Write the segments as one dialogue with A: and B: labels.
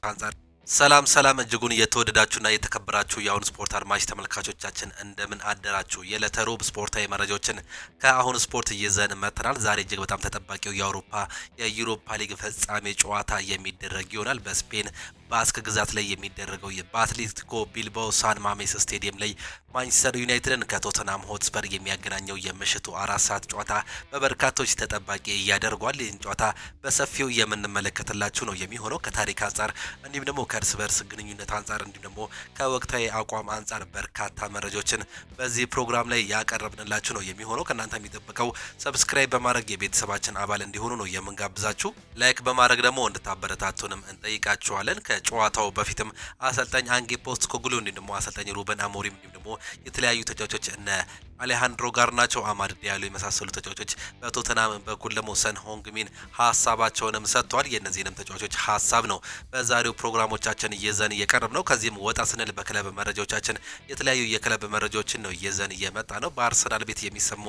A: አንጻር ሰላም እጅጉን የተወደዳችሁና የተከበራችሁ የአሁን ስፖርት አድማጭ ተመልካቾቻችን እንደምን አደራችሁ። የዕለተ ሮብ ስፖርታዊ መረጃዎችን ከአሁን ስፖርት ይዘን መጥተናል። ዛሬ እጅግ በጣም ተጠባቂው የዩሮፓ ሊግ ፍጻሜ ጨዋታ የሚደረግ ይሆናል። በስፔን ባስክ ግዛት ላይ የሚደረገው በአትሌቲኮ ቢልባኦ ሳን ማሜስ ስቴዲየም ላይ ማንቸስተር ዩናይትድን ከቶተናም ሆትስፐር የሚያገናኘው የምሽቱ 4 ሰዓት ጨዋታ በበርካቶች ተጠባቂ ያደርጓል። ይህን ጨዋታ በሰፊው የምንመለከትላችሁ ነው የሚሆነው። ከታሪክ አንጻር እንዲሁም ደግሞ ከእርስ በርስ ግንኙነት አንጻር እንዲሁም ደግሞ ከወቅታዊ አቋም አንጻር በርካታ መረጃዎችን በዚህ ፕሮግራም ላይ ያቀረብንላችሁ ነው የሚሆነው። ከእናንተ የሚጠበቀው ሰብስክራይብ በማድረግ የቤተሰባችን አባል እንዲሆኑ ነው የምንጋብዛችሁ። ላይክ በማድረግ ደግሞ እንድታበረታቱንም እንጠይቃችኋለን። ከጨዋታው በፊትም አሰልጣኝ አንጌ ፖስቴኮግሉ እንዲሁም ደግሞ አሰልጣኝ ሩበን አሞሪም እንዲሁም ደግሞ የተለያዩ ተጫዋቾች እነ አሌሃንድሮ ጋርናቾ፣ አማድ ዲያሎ የመሳሰሉ ተጫዋቾች በቶተናም በኩል ደግሞ ሰን ሆንግሚን ሀሳባቸውንም ሰጥቷል። የእነዚህንም ተጫዋቾች ሀሳብ ነው በዛሬው ፕሮግራሞቻችን ይዘን እየቀረብ ነው። ከዚህም ወጣ ስንል በክለብ መረጃዎቻችን የተለያዩ የክለብ መረጃዎችን ነው ይዘን እየመጣ ነው። በአርሰናል ቤት የሚሰሙ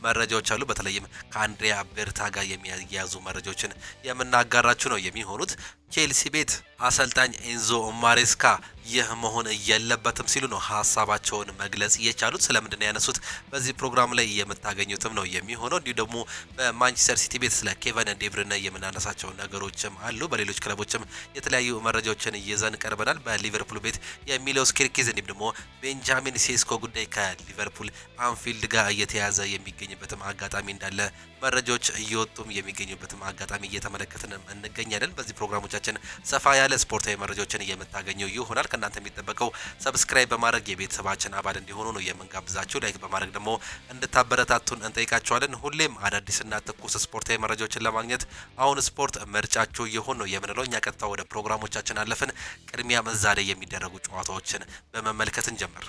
A: መረጃዎች አሉ። በተለይም ከአንድሪያ ቤርታ ጋር የሚያያዙ መረጃዎችን የምናጋራችሁ ነው የሚሆኑት። ቼልሲ ቤት አሰልጣኝ ኤንዞ ማሬስካ ይህ መሆን የለበትም ሲሉ ነው ሀሳባቸውን መግለጽ የቻሉት። ስለምንድን ነው ያነሱት በዚህ ፕሮግራም ላይ የምታገኙትም ነው የሚሆነው። እንዲሁ ደግሞ በማንቸስተር ሲቲ ቤት ስለ ኬቨን ዴብሩይነ የምናነሳቸው ነገሮችም አሉ። በሌሎች ክለቦችም የተለያዩ መረጃዎችን ይዘን ቀርበናል። በሊቨርፑል ቤት የሚሎስ ኪርኪዝ እንዲሁም ደግሞ ቤንጃሚን ሴስኮ ጉዳይ ከሊቨርፑል አንፊልድ ጋር እየተያዘ የሚገኝበትም አጋጣሚ እንዳለ መረጃዎች እየወጡም የሚገኙበትም አጋጣሚ እየተመለከትንም እንገኛለን። በዚህ ፕሮግራሞቻችን ሰፋ ያለ ስፖርታዊ መረጃዎችን እየምታገኙ ይሆናል። ከእናንተ የሚጠበቀው ሰብስክራይብ በማድረግ የቤተሰባችን አባል እንዲሆኑ ነው የምንጋብዛችሁ። ላይክ በማድረግ ደግሞ እንድታበረታቱን እንጠይቃችኋለን። ሁሌም አዳዲስና ትኩስ ስፖርታዊ መረጃዎችን ለማግኘት አሁን ስፖርት ምርጫችሁ ይሁን ነው የምንለው። እኛ ቀጥታ ወደ ፕሮግራሞቻችን አለፍን። ቅድሚያም ዛሬ የሚደረጉ ጨዋታዎችን በመመልከት እንጀምር።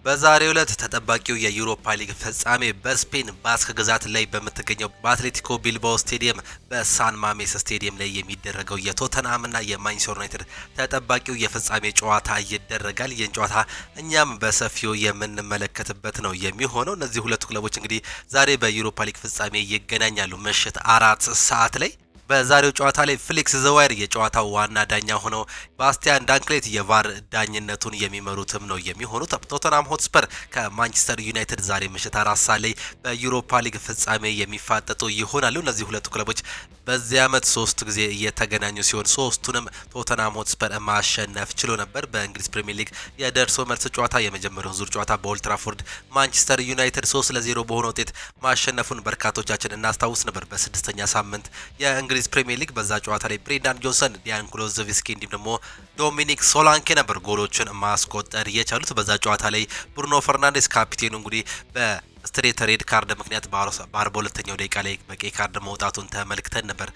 A: በዛሬው ዕለት ተጠባቂው የዩሮፓ ሊግ ፍጻሜ በስፔን ባስክ ግዛት ላይ በምትገኘው በአትሌቲኮ ቢልባኦ ስቴዲየም በሳን ማሜስ ስቴዲየም ላይ የሚደረገው የቶተንሃምና የማንቸስተር ዩናይትድ ተጠባቂው የፍጻሜ ጨዋታ ይደረጋል። ይህን ጨዋታ እኛም በሰፊው የምንመለከትበት ነው የሚሆነው። እነዚህ ሁለቱ ክለቦች እንግዲህ ዛሬ በዩሮፓ ሊግ ፍጻሜ ይገናኛሉ ምሽት 4 ሰዓት ላይ። በዛሬው ጨዋታ ላይ ፍሊክስ ዘዋይር የጨዋታው ዋና ዳኛ ሆነው ባስቲያን ዳንክሌት የቫር ዳኝነቱን የሚመሩትም ነው የሚሆኑት። ቶተንሃም ሆትስፐር ከማንቸስተር ዩናይትድ ዛሬ ምሽት 4 ሰዓት ላይ በዩሮፓ ሊግ ፍጻሜ የሚፋጠጡ ይሆናሉ። እነዚህ ሁለቱ ክለቦች በዚህ ዓመት 3 ጊዜ እየተገናኙ ሲሆን ሶስቱንም ቶተንሃም ሆትስፐር ማሸነፍ ችሎ ነበር። በእንግሊዝ ፕሪሚየር ሊግ የደርሶ መልስ ጨዋታ የመጀመሪያውን ዙር ጨዋታ በኦልድ ትራፎርድ ማንቸስተር ዩናይትድ 3-0 በሆነ ውጤት ማሸነፉን በርካቶቻችን እናስታውስ ነበር። በስድስተኛ ሳምንት የእንግሊዝ ፕሪሚየር ሊግ በዛ ጨዋታ ላይ ብሬንዳን ጆንሰን፣ ዲያን ኩሉዘቪስኪ እንዲሁም ደግሞ ዶሚኒክ ሶላንኬ ነበር ጎሎችን ማስቆጠር የቻሉት። በዛ ጨዋታ ላይ ብሩኖ ፈርናንዴስ ካፒቴኑ እንግዲህ በስትሬት ሬድ ካርድ ምክንያት በ42ኛው ደቂቃ ላይ በቀይ ካርድ መውጣቱን ተመልክተን ነበር።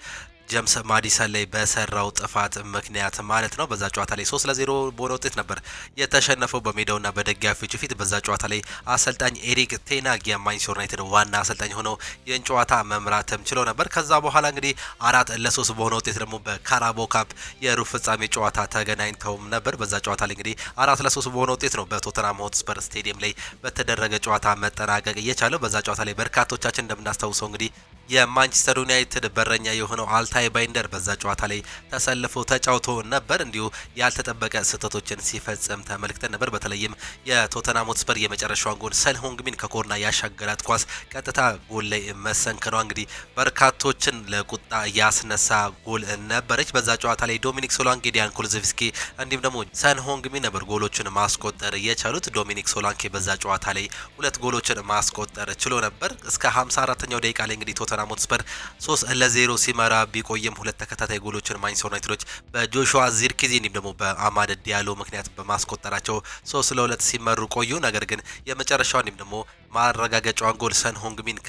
A: ጀምስ ማዲሰን ላይ በሰራው ጥፋት ምክንያት ማለት ነው። በዛ ጨዋታ ላይ 3-0 በሆነ ውጤት ነበር የተሸነፈው በሜዳውና በደጋፊዎቹ ፊት። በዛ ጨዋታ ላይ አሰልጣኝ ኤሪክ ቴናግ የማንቸስተር ዩናይትድ ዋና አሰልጣኝ ሆነው ይህን ጨዋታ መምራትም ችለው ነበር። ከዛ በኋላ እንግዲህ 4-3 በሆነ ውጤት ደግሞ በካራቦ ካፕ የሩብ ፍጻሜ ጨዋታ ተገናኝተውም ነበር። በዛ ጨዋታ ላይ እንግዲህ 4-3 በሆነ ውጤት ነው በቶተንሃም ሆትስፐር ስቴዲየም ላይ በተደረገ ጨዋታ መጠናቀቅ እየቻለው። በዛ ጨዋታ ላይ በርካቶቻችን እንደምናስታውሰው እንግዲህ የማንቸስተር ዩናይትድ በረኛ የሆነው አልታይ ባይንደር በዛ ጨዋታ ላይ ተሰልፎ ተጫውቶ ነበር። እንዲሁ ያልተጠበቀ ስህተቶችን ሲፈጽም ተመልክተን ነበር። በተለይም የቶተንሃም ሆትስፐር የመጨረሻውን ጎል ሰን ሆንግሚን ከኮርና ያሻገራት ኳስ ቀጥታ ጎል ላይ መሰንከሯ እንግዲህ በርካቶችን ለቁጣ ያስነሳ ጎል ነበረች። በዛ ጨዋታ ላይ ዶሚኒክ ሶላንኬ፣ ዲያን ኩሉዘቪስኪ እንዲሁም ደግሞ ሰን ሆንግሚን ነበር ጎሎችን ማስቆጠር የቻሉት። ዶሚኒክ ሶላንኬ በዛ ጨዋታ ላይ 2 ጎሎችን ማስቆጠር ችሎ ነበር። እስከ 54ኛው ደቂቃ ላይ እንግዲህ ቶተንሃም ሆትስፐር 3-0 ሲመራ ቢቆይም 2 ተከታታይ ጎሎችን ማንቸስተር ዩናይትዶች በጆሹዋ ዚርክዚ እንዲሁም ደግሞ በአማድ ዲያሎ ምክንያት በማስቆጠራቸው 3-2 ሲመሩ ቆዩ። ነገር ግን የመጨረሻው እንዲሁም ደግሞ ማረጋገጫዋን ጎል ሰን ሆንግሚን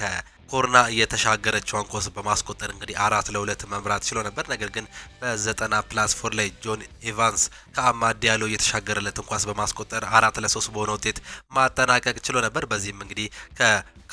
A: ኮርና የተሻገረችውን ኳስ በማስቆጠር እንግዲህ 4-2 መምራት ችሎ ነበር። ነገር ግን በ90+4 ላይ ጆን ኤቫንስ ከአማድ ዲያሎ የተሻገረለትን ኳስ በማስቆጠር 4-3 በሆነ ውጤት ማጠናቀቅ ችሎ ነበር። በዚህም እንግዲህ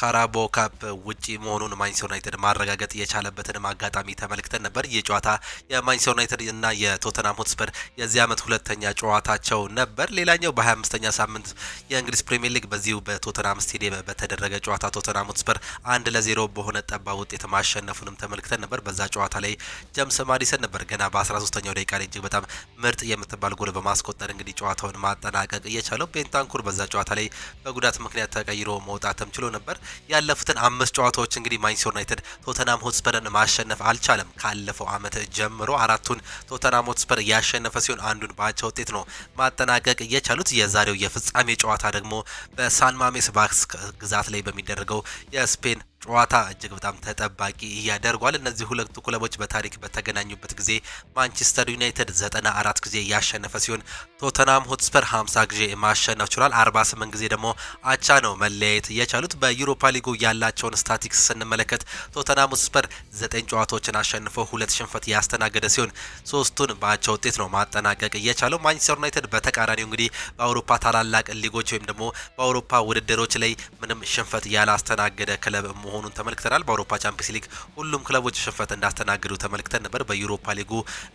A: ካራቦ ካፕ ውጪ መሆኑን ማንቸስተር ዩናይትድ ማረጋገጥ የቻለበትን አጋጣሚ ተመልክተን ነበር። ይህ ጨዋታ የማንቸስተር ዩናይትድ እና የቶተንሃም ሆትስፐር የዚህ ዓመት ሁለተኛ ጨዋታቸው ነበር። ሌላኛው በ25ኛ ሳምንት የእንግሊዝ ፕሪሚየር ሊግ በዚሁ በቶተንሃም ስቴዲየም በተደረገ ጨዋታ ቶተንሃም ሆትስፐር 1-0 በሆነ ጠባብ ውጤት ማሸነፉንም ተመልክተን ነበር። በዛ ጨዋታ ላይ ጀምስ ማዲሰን ነበር ገና በ13ኛው ደቂቃ ላይ እጅግ በጣም ምርጥ የምትባል ጎል በማስቆጠር እንግዲህ ጨዋታውን ማጠናቀቅ እየቻለው። ቤንታንኩር በዛ ጨዋታ ላይ በጉዳት ምክንያት ተቀይሮ መውጣትም ችሎ ነበር። ያለፉትን 5 ጨዋታዎች እንግዲህ ማንቸስተር ዩናይትድ ቶተንሃም ሆትስፐርን ማሸነፍ አልቻለም። ካለፈው ዓመት ጀምሮ 4ቱን ቶተንሃም ሆትስፐር ያሸነፈ ሲሆን አንዱን በአቻ ውጤት ነው ማጠናቀቅ እየቻሉት። የዛሬው የፍጻሜ ጨዋታ ደግሞ በሳን ማሜስ ባስክ ግዛት ላይ በሚደረገው የስፔን ጨዋታ እጅግ በጣም ተጠባቂ ያደርጓል። እነዚህ ሁለቱ ክለቦች በታሪክ በተገናኙበት ጊዜ ማንቸስተር ዩናይትድ 94 ጊዜ ያሸነፈ ሲሆን ቶተንሃም ሆትስፐር 50 ጊዜ ማሸነፍ ችሏል። 48 ጊዜ ደግሞ አቻ ነው መለያየት የቻሉት። በዩሮፓ ሊጉ ያላቸውን ስታቲክስ ስንመለከት ቶተንሃም ሆትስፐር 9 ጨዋታዎችን አሸንፎ 2 ሽንፈት ያስተናገደ ሲሆን 3ቱን በአቻ ውጤት ነው ማጠናቀቅ የቻለው። ማንቸስተር ዩናይትድ በተቃራኒው እንግዲህ በአውሮፓ ታላላቅ ሊጎች ወይም ደግሞ በአውሮፓ ውድድሮች ላይ ምንም ሽንፈት ያላስተናገደ ክለብ መሆኑን ተመልክተናል። በአውሮፓ ቻምፒየንስ ሊግ ሁሉም ክለቦች ሽንፈት እንዳስተናገዱ ተመልክተን ነበር። በዩሮፓ ሊጉ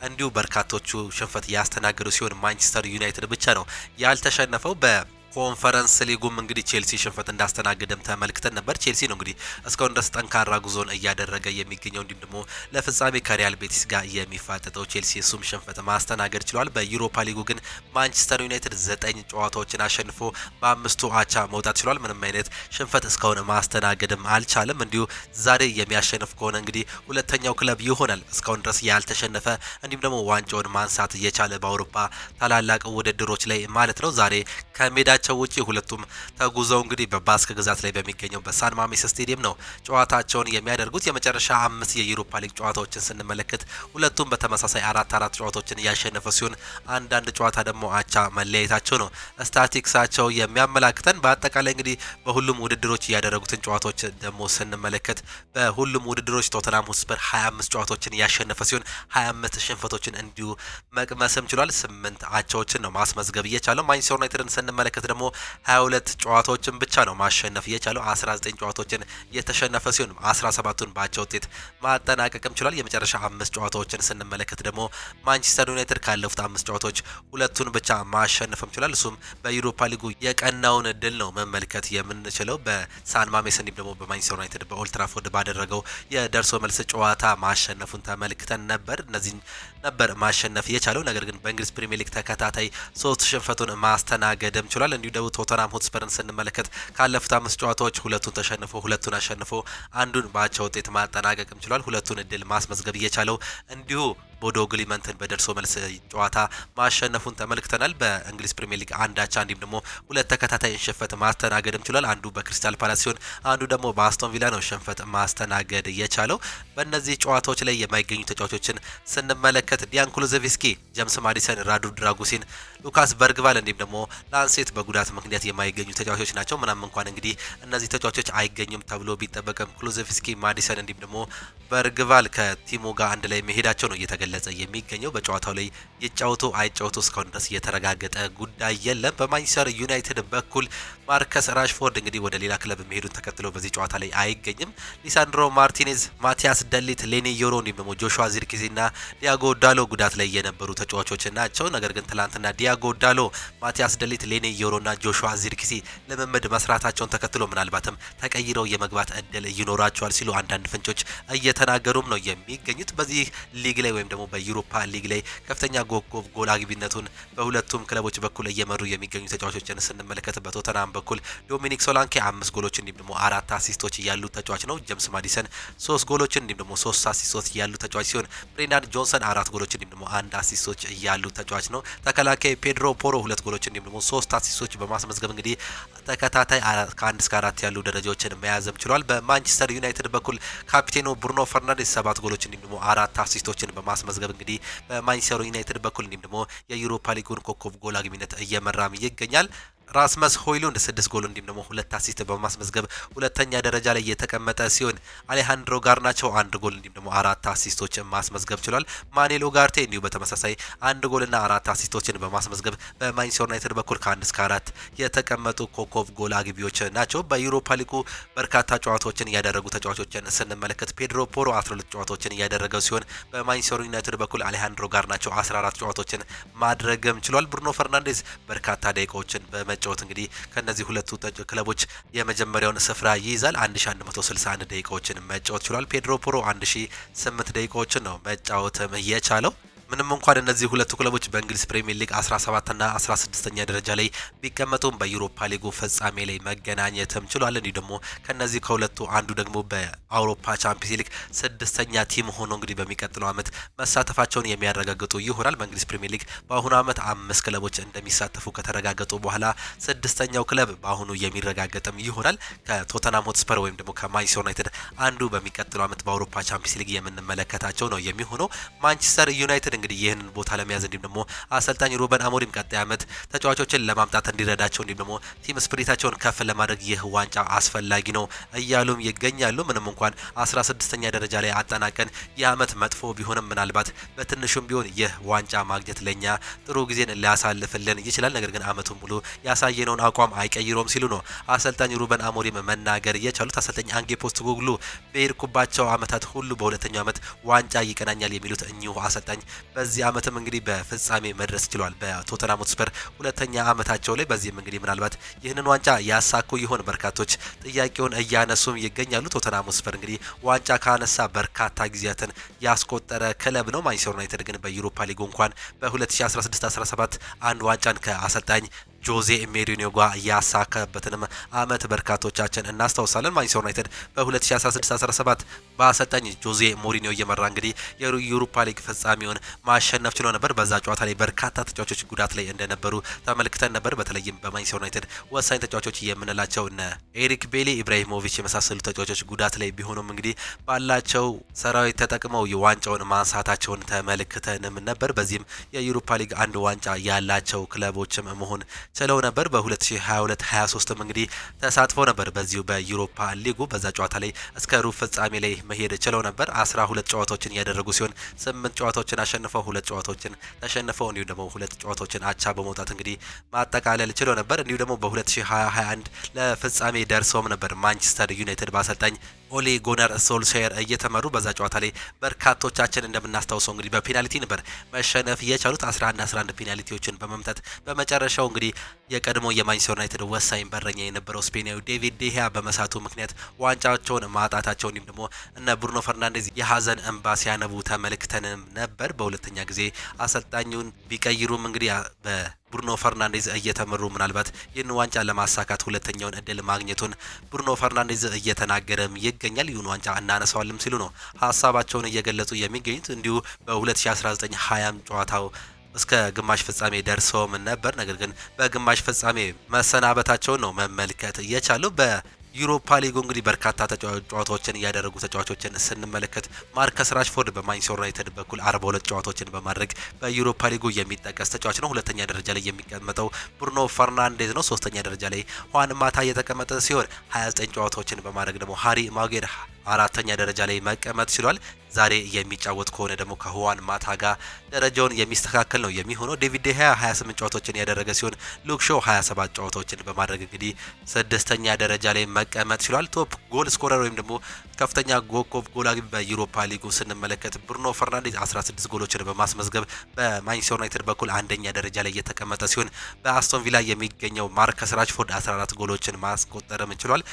A: እንዲሁ በርካቶቹ ሽንፈት ያስተናገዱ ሲሆን ማንቸስተር ዩናይትድ ብቻ ነው ያልተሸነፈው። ኮንፈረንስ ሊጉም እንግዲህ ቼልሲ ሽንፈት እንዳስተናገደም ተመልክተን ነበር። ቼልሲ ነው እንግዲህ እስካሁን ድረስ ጠንካራ ጉዞን እያደረገ የሚገኘው እንዲሁም ደግሞ ለፍጻሜ ከሪያል ቤቲስ ጋር የሚፋጠጠው ቼልሲ እሱም ሽንፈት ማስተናገድ ችሏል። በዩሮፓ ሊጉ ግን ማንቸስተር ዩናይትድ 9 ጨዋታዎችን አሸንፎ በ5ቱ አቻ መውጣት ችሏል። ምንም አይነት ሽንፈት እስካሁን ማስተናገድም አልቻለም። እንዲሁ ዛሬ የሚያሸንፍ ከሆነ እንግዲህ ሁለተኛው ክለብ ይሆናል እስካሁን ድረስ ያልተሸነፈ እንዲሁም ደግሞ ዋንጫውን ማንሳት እየቻለ በአውሮፓ ታላላቅ ውድድሮች ላይ ማለት ነው። ዛሬ ከሜዳ ውጪ ሁለቱም ተጉዘው እንግዲህ በባስክ ግዛት ላይ በሚገኘው በሳን ማሜስ ስቴዲየም ነው ጨዋታቸውን የሚያደርጉት። የመጨረሻ 5 የዩሮፓ ሊግ ጨዋታዎችን ስንመለከት ሁለቱም በተመሳሳይ 4 ጨዋታዎችን ያሸነፈ ሲሆን አንዳንድ ጨዋታ ደግሞ አቻ መለያየታቸው ነው ስታቲክሳቸው የሚያመላክተን። በአጠቃላይ እንግዲህ በሁሉም ውድድሮች ያደረጉትን ጨዋታዎች ደግሞ ስንመለከት በሁሉም ውድድሮች ቶተንሃም ሆትስፐር 25 ጨዋታዎችን ያሸነፈ ሲሆን 25 ሽንፈቶችን እንዲሁ መቅመስም ችሏል። 8 አቻዎችን ነው ማስመዝገብ እየቻለው። ማንቸስተር ዩናይትድን ስንመለከት ደግሞ 22 ጨዋታዎችን ብቻ ነው ማሸነፍ የቻለው። 19 ጨዋታዎችን የተሸነፈ ሲሆን 17ቱን በአቻ ውጤት ማጠናቀቅም ችሏል። የመጨረሻ 5 ጨዋታዎችን ስንመለከት ደግሞ ማንቸስተር ዩናይትድ ካለፉት 5 ጨዋታዎች 2ቱን ብቻ ማሸነፍም ችሏል። እሱም በዩሮፓ ሊጉ የቀናውን እድል ነው መመልከት የምንችለው። በሳን ማሜስ እንዲሁም ደግሞ በማንቸስተር ዩናይትድ በኦልድ ትራፎርድ ባደረገው የደርሶ መልስ ጨዋታ ማሸነፉን ተመልክተን ነበር። እነዚህን ነበር ማሸነፍ የቻለው። ነገር ግን በእንግሊዝ ፕሪሚየር ሊግ ተከታታይ 3 ሽንፈቱን ማስተናገድም ችሏል። እንዲሁ ደግሞ ቶተንሃም ሆትስፐርን ስንመለከት ካለፉት 5 ጨዋታዎች 2ቱን ተሸንፎ 2ቱን አሸንፎ አንዱን በአቻ ውጤት ማጠናቀቅም ችሏል። 2ቱን እድል ማስመዝገብ እየቻለው እንዲሁ ቦዶ ግሊመንትን በደርሶ መልስ ጨዋታ ማሸነፉን ተመልክተናል። በእንግሊዝ ፕሪሚየር ሊግ 1 አቻ እንዲሁም ደግሞ 2 ተከታታይ ሽንፈት ማስተናገድም ችሏል። አንዱ በክሪስታል ፓላስ ሲሆን አንዱ ደግሞ በአስቶን ቪላ ነው ሽንፈት ማስተናገድ የቻለው። በእነዚህ ጨዋታዎች ላይ የማይገኙ ተጫዋቾችን ስንመለከት ዲያን ኩሉዘቪስኪ፣ ጀምስ ማዲሰን፣ ራዱ ድራጉሲን፣ ሉካስ በርግቫል እንዲሁም ደግሞ ላንሴት በጉዳት ምክንያት የማይገኙ ተጫዋቾች ናቸው። ምናም እንኳን እንግዲህ እነዚህ ተጫዋቾች አይገኙም ተብሎ ቢጠበቅም ኩሉዘቪስኪ፣ ማዲሰን እንዲሁም ደግሞ በርግቫል ከቲሙ ጋር አንድ ላይ መሄዳቸው ነው እየተገለጸ የሚገኘው። በጨዋታው ላይ ይጫወቱ አይጫወቱ እስካሁን ድረስ የተረጋገጠ ጉዳይ የለም። በማንቸስተር ዩናይትድ በኩል ማርከስ ራሽፎርድ እንግዲህ ወደ ሌላ ክለብ መሄዱን ተከትሎ በዚህ ጨዋታ ላይ አይገኝም። ሊሳንድሮ ማርቲኔዝ፣ ማቲያስ ደሊት፣ ሌኒ ዮሮ እንዲሁም ደግሞ ጆሹዋ ዚርክዚና ዲያጎ ዳሎ ጉዳት ላይ የነበሩ ተጫዋቾች ናቸው። ነገር ግን ትላንትና ዲያጎ ዳሎ፣ ማቲያስ ደሊት፣ ሌኒ ዮሮና ጆሹዋ ዚርክዚ ልምምድ መስራታቸውን ተከትሎ ምናልባትም ተቀይረው የመግባት እድል ይኖራቸዋል ሲሉ አንዳንድ ፍንጮች እየተናገሩም ነው የሚገኙት። በዚህ ሊግ ላይ ወይም ደግሞ በዩሮፓ ሊግ ላይ ከፍተኛ ጎል አግቢነቱን በሁለቱም ክለቦች በኩል እየመሩ የሚገኙ ተጫዋቾችን ስንመለከት በቶተንሃም በኩል ዶሚኒክ ሶላንኬ 5 ጎሎች እንዲሁም ደግሞ 4 አሲስቶች ያሉት ተጫዋች ነው። ጀምስ ማዲሰን 3 ጎሎች እንዲሁም ደግሞ 3 አሲስቶች ያሉት ተጫዋች ሲሆን ብሬንዳን ጆንሰን 4 ጎሎች እንዲሁም ደግሞ 1 አሲስቶች ያሉት ተጫዋች ነው። ተከላካይ ፔድሮ ፖሮ 2 ጎሎች እንዲሁም ደግሞ 3 አሲስቶች በማስመዝገብ እንግዲህ ተከታታይ ከ1 እስከ 4 ያሉ ደረጃዎችን መያዝም ችሏል። በማንቸስተር ዩናይትድ በኩል ካፒቴኑ ብሩኖ ፈርናንዴስ 7 ጎሎች እንዲሁም ደግሞ 4 አሲስቶችን በማስመዝገብ እንግዲህ በማንቸስተር ዩናይትድ በኩል እንዲሁም ደግሞ የዩሮፓ ሊጉን ኮከብ ጎል አግቢነት እየመራም ይገኛል። ራስመስ ሆይሉንድ 6 ጎል እንዲሁም ደግሞ 2 አሲስት በማስመዝገብ ሁለተኛ ደረጃ ላይ የተቀመጠ ሲሆን አሌሃንድሮ ጋርናቾ 1 ጎል እንዲሁም ደግሞ 4 አሲስቶችን ማስመዝገብ ችሏል። ማኔሎ ጋርቴ እንዲሁ በተመሳሳይ 1 ጎልና 4 አሲስቶችን በማስመዝገብ በማንቸስተር ዩናይትድ በኩል ከ1 እስከ 4 የተቀመጡ ኮከብ ጎል አግቢዎች ናቸው። በዩሮፓ ሊጉ በርካታ ጨዋታዎችን ያደረጉ ተጫዋቾችን ስንመለከት ፔድሮ ፖሮ 12 ጨዋታዎችን ያደረገው ሲሆን በማንቸስተር ዩናይትድ በኩል አሌሃንድሮ ጋርናቾ 14 ጨዋታዎችን ማድረግም ችሏል። ብሩኖ ፈርናንዴዝ በርካታ ደቂቃዎችን በመጫወት እንግዲህ ከነዚህ ሁለቱ ክለቦች የመጀመሪያውን ስፍራ ይይዛል። 1161 ደቂቃዎችን መጫወት ችሏል። ፔድሮ ፖሮ 1008 ደቂቃዎችን ነው መጫወትም የቻለው። ምንም እንኳን እነዚህ ሁለቱ ክለቦች በእንግሊዝ ፕሪሚየር ሊግ 17 እና 16ኛ ደረጃ ላይ ቢቀመጡም በዩሮፓ ሊጉ ፍጻሜ ላይ መገናኘትም ችሏል። እንዲሁ ደግሞ ከነዚህ ከሁለቱ አንዱ ደግሞ በአውሮፓ ቻምፒየንስ ሊግ 6ኛ ቲም ሆኖ እንግዲህ በሚቀጥለው ዓመት መሳተፋቸውን የሚያረጋግጡ ይሆናል። በእንግሊዝ ፕሪሚየር ሊግ በአሁኑ ዓመት 5 ክለቦች እንደሚሳተፉ ከተረጋገጡ በኋላ 6ኛው ክለብ በአሁኑ የሚረጋገጥም ይሆናል። ከቶተናም ሆትስፐር ወይም ደግሞ ከማንቸስተር ዩናይትድ አንዱ በሚቀጥለው ዓመት በአውሮፓ ቻምፒየንስ ሊግ የምንመለከታቸው ነው የሚሆነው። ማንቸስተር ዩናይትድ እንግዲህ ይህንን ቦታ ለመያዝ እንዲሁም ደግሞ አሰልጣኝ ሩበን አሞሪም ቀጣይ ዓመት ተጫዋቾችን ለማምጣት እንዲረዳቸው እንዲሁም ደግሞ ቲም ስፕሪታቸውን ከፍ ለማድረግ ይህ ዋንጫ አስፈላጊ ነው እያሉም ይገኛሉ። ምንም እንኳን 16ኛ ደረጃ ላይ አጠናቀን ይህ ዓመት መጥፎ ቢሆንም ምናልባት በትንሹም ቢሆን ይህ ዋንጫ ማግኘት ለኛ ጥሩ ጊዜን ሊያሳልፍልን ይችላል። ነገር ግን ዓመቱን ሙሉ ያሳየነውን አቋም አይቀይሮም ሲሉ ነው አሰልጣኝ ሩበን አሞሪም መናገር የቻሉት። አሰልጣኝ አንጌ ፖስቴኮግሉ በሄድኩባቸው ዓመታት ሁሉ በሁለተኛው ዓመት ዋንጫ ይቀናኛል የሚሉት እኚሁ አሰልጣኝ በዚህ ዓመትም እንግዲህ በፍጻሜ መድረስ ችሏል። በቶተንሃም ሆትስፐር ሁለተኛ ዓመታቸው ላይ በዚህም እንግዲህ ምናልባት ይህንን ዋንጫ ያሳኩ ይሆን በርካቶች ጥያቄውን እያነሱም ይገኛሉ። ቶተንሃም ሆትስፐር እንግዲህ ዋንጫ ካነሳ በርካታ ጊዜያትን ያስቆጠረ ክለብ ነው። ማንቸስተር ዩናይትድ ግን በዩሮፓ ሊጉ እንኳን በ2016-17 አንድ ዋንጫን ከአሰልጣኝ ጆዜ ሜሪኒዮ ጋር ያሳካበትንም ዓመት በርካቶቻችን እናስታውሳለን። ማንቸስተር ዩናይትድ በ2016-17 በአሰልጣኝ ጆዜ ሞሪኒዮ እየመራ እንግዲህ የዩሮፓ ሊግ ፍጻሜውን ማሸነፍ ችሎ ነበር። በዛ ጨዋታ ላይ በርካታ ተጫዋቾች ጉዳት ላይ እንደነበሩ ተመልክተን ነበር። በተለይም በማንቸስተር ዩናይትድ ወሳኝ ተጫዋቾች የምንላቸው እነ ኤሪክ ቤሊ፣ ኢብራሂሞቪች የመሳሰሉ ተጫዋቾች ጉዳት ላይ ቢሆኑም እንግዲህ ባላቸው ሰራዊት ተጠቅመው የዋንጫውን ማንሳታቸውን ተመልክተንም ነበር። በዚህም የዩሮፓ ሊግ አንድ ዋንጫ ያላቸው ክለቦችም መሆን ችለው ነበር። በ2022-23ም እንግዲህ ተሳትፎ ነበር በዚሁ በዩሮፓ ሊጉ። በዛ ጨዋታ ላይ እስከ ሩብ ፍጻሜ ላይ መሄድ ችለው ነበር። 12 ጨዋታዎችን ያደረጉ ሲሆን 8 ጨዋታዎችን አሸንፈው 2 ጨዋታዎችን ተሸንፈው እንዲሁ ደግሞ 2 ጨዋታዎችን አቻ በመውጣት እንግዲህ ማጠቃለል ችለው ነበር። እንዲሁ ደግሞ በ2021 ለፍጻሜ ደርሰውም ነበር ማንቸስተር ዩናይትድ በአሰልጣኝ ኦሌ ጉናር ሶልሻየር እየተመሩ። በዛ ጨዋታ ላይ በርካቶቻችን እንደምናስታውሰው እንግዲህ በፔናልቲ ነበር መሸነፍ የቻሉት 11 ፔናልቲዎችን በመምታት በመጨረሻው እንግዲህ የቀድሞ የማንቸስተር ዩናይትድ ወሳኝ በረኛ የነበረው ስፔናዊ ዴቪድ ዴሂያ በመሳቱ ምክንያት ዋንጫቸውን ማጣታቸው እንዲሁም ደግሞ እነ ብሩኖ ፈርናንዴዝ የሀዘን እንባ ሲያነቡ ተመልክተንም ነበር። በሁለተኛ ጊዜ አሰልጣኙን ቢቀይሩም እንግዲህ ብሩኖ ፈርናንዴዝ እየተመሩ ምናልባት ይህን ዋንጫ ለማሳካት ሁለተኛውን እድል ማግኘቱን ብሩኖ ፈርናንዴዝ እየተናገረም ይገኛል። ይሁን ዋንጫ እናነሳዋልም ሲሉ ነው ሀሳባቸውን እየገለጹ የሚገኙት። እንዲሁ በ2019-20 ጨዋታው እስከ ግማሽ ፍጻሜ ደርሰውም ነበር። ነገር ግን በግማሽ ፍጻሜ መሰናበታቸውን ነው መመልከት እየቻለው። ዩሮፓ ሊግ እንግዲህ በርካታ ጨዋታዎችን ያደረጉ ተጫዋቾችን ስንመለከት ማርከስ ራሽፎርድ በማንቸስተር ዩናይትድ በኩል 42 ጨዋታዎችን በማድረግ በዩሮፓ ሊጉ የሚጠቀስ ተጫዋች ነው። ሁለተኛ ደረጃ ላይ የሚቀመጠው ብሩኖ ፈርናንዴዝ ነው። ሶስተኛ ደረጃ ላይ ሁዋን ማታ የተቀመጠ ሲሆን 29 ጨዋታዎችን በማድረግ ደግሞ ሃሪ ማጌድ አራተኛ ደረጃ ላይ መቀመጥ ችሏል። ዛሬ የሚጫወት ከሆነ ደግሞ ከሁዋን ማታ ጋር ደረጃውን የሚስተካከል ነው የሚሆነው። ዴቪድ ዴሂያ 28 ጨዋታዎችን ያደረገ ሲሆን ሉክ ሾው 27 ጨዋታዎችን በማድረግ እንግዲህ ስድስተኛ ደረጃ ላይ መቀመጥ ችሏል። ቶፕ ጎል ስኮረር ወይም ደግሞ ከፍተኛ ጎል አግቢ በዩሮፓ ሊጉ ስንመለከት ብሩኖ ፈርናንዴዝ 16 ጎሎችን በማስመዝገብ በማንቸስተር ዩናይትድ በኩል አንደኛ ደረጃ ላይ የተቀመጠ ሲሆን በአስቶን ቪላ የሚገኘው ማርከስ ራሽፎርድ 14 ጎሎችን ማስቆጠርም ችሏል።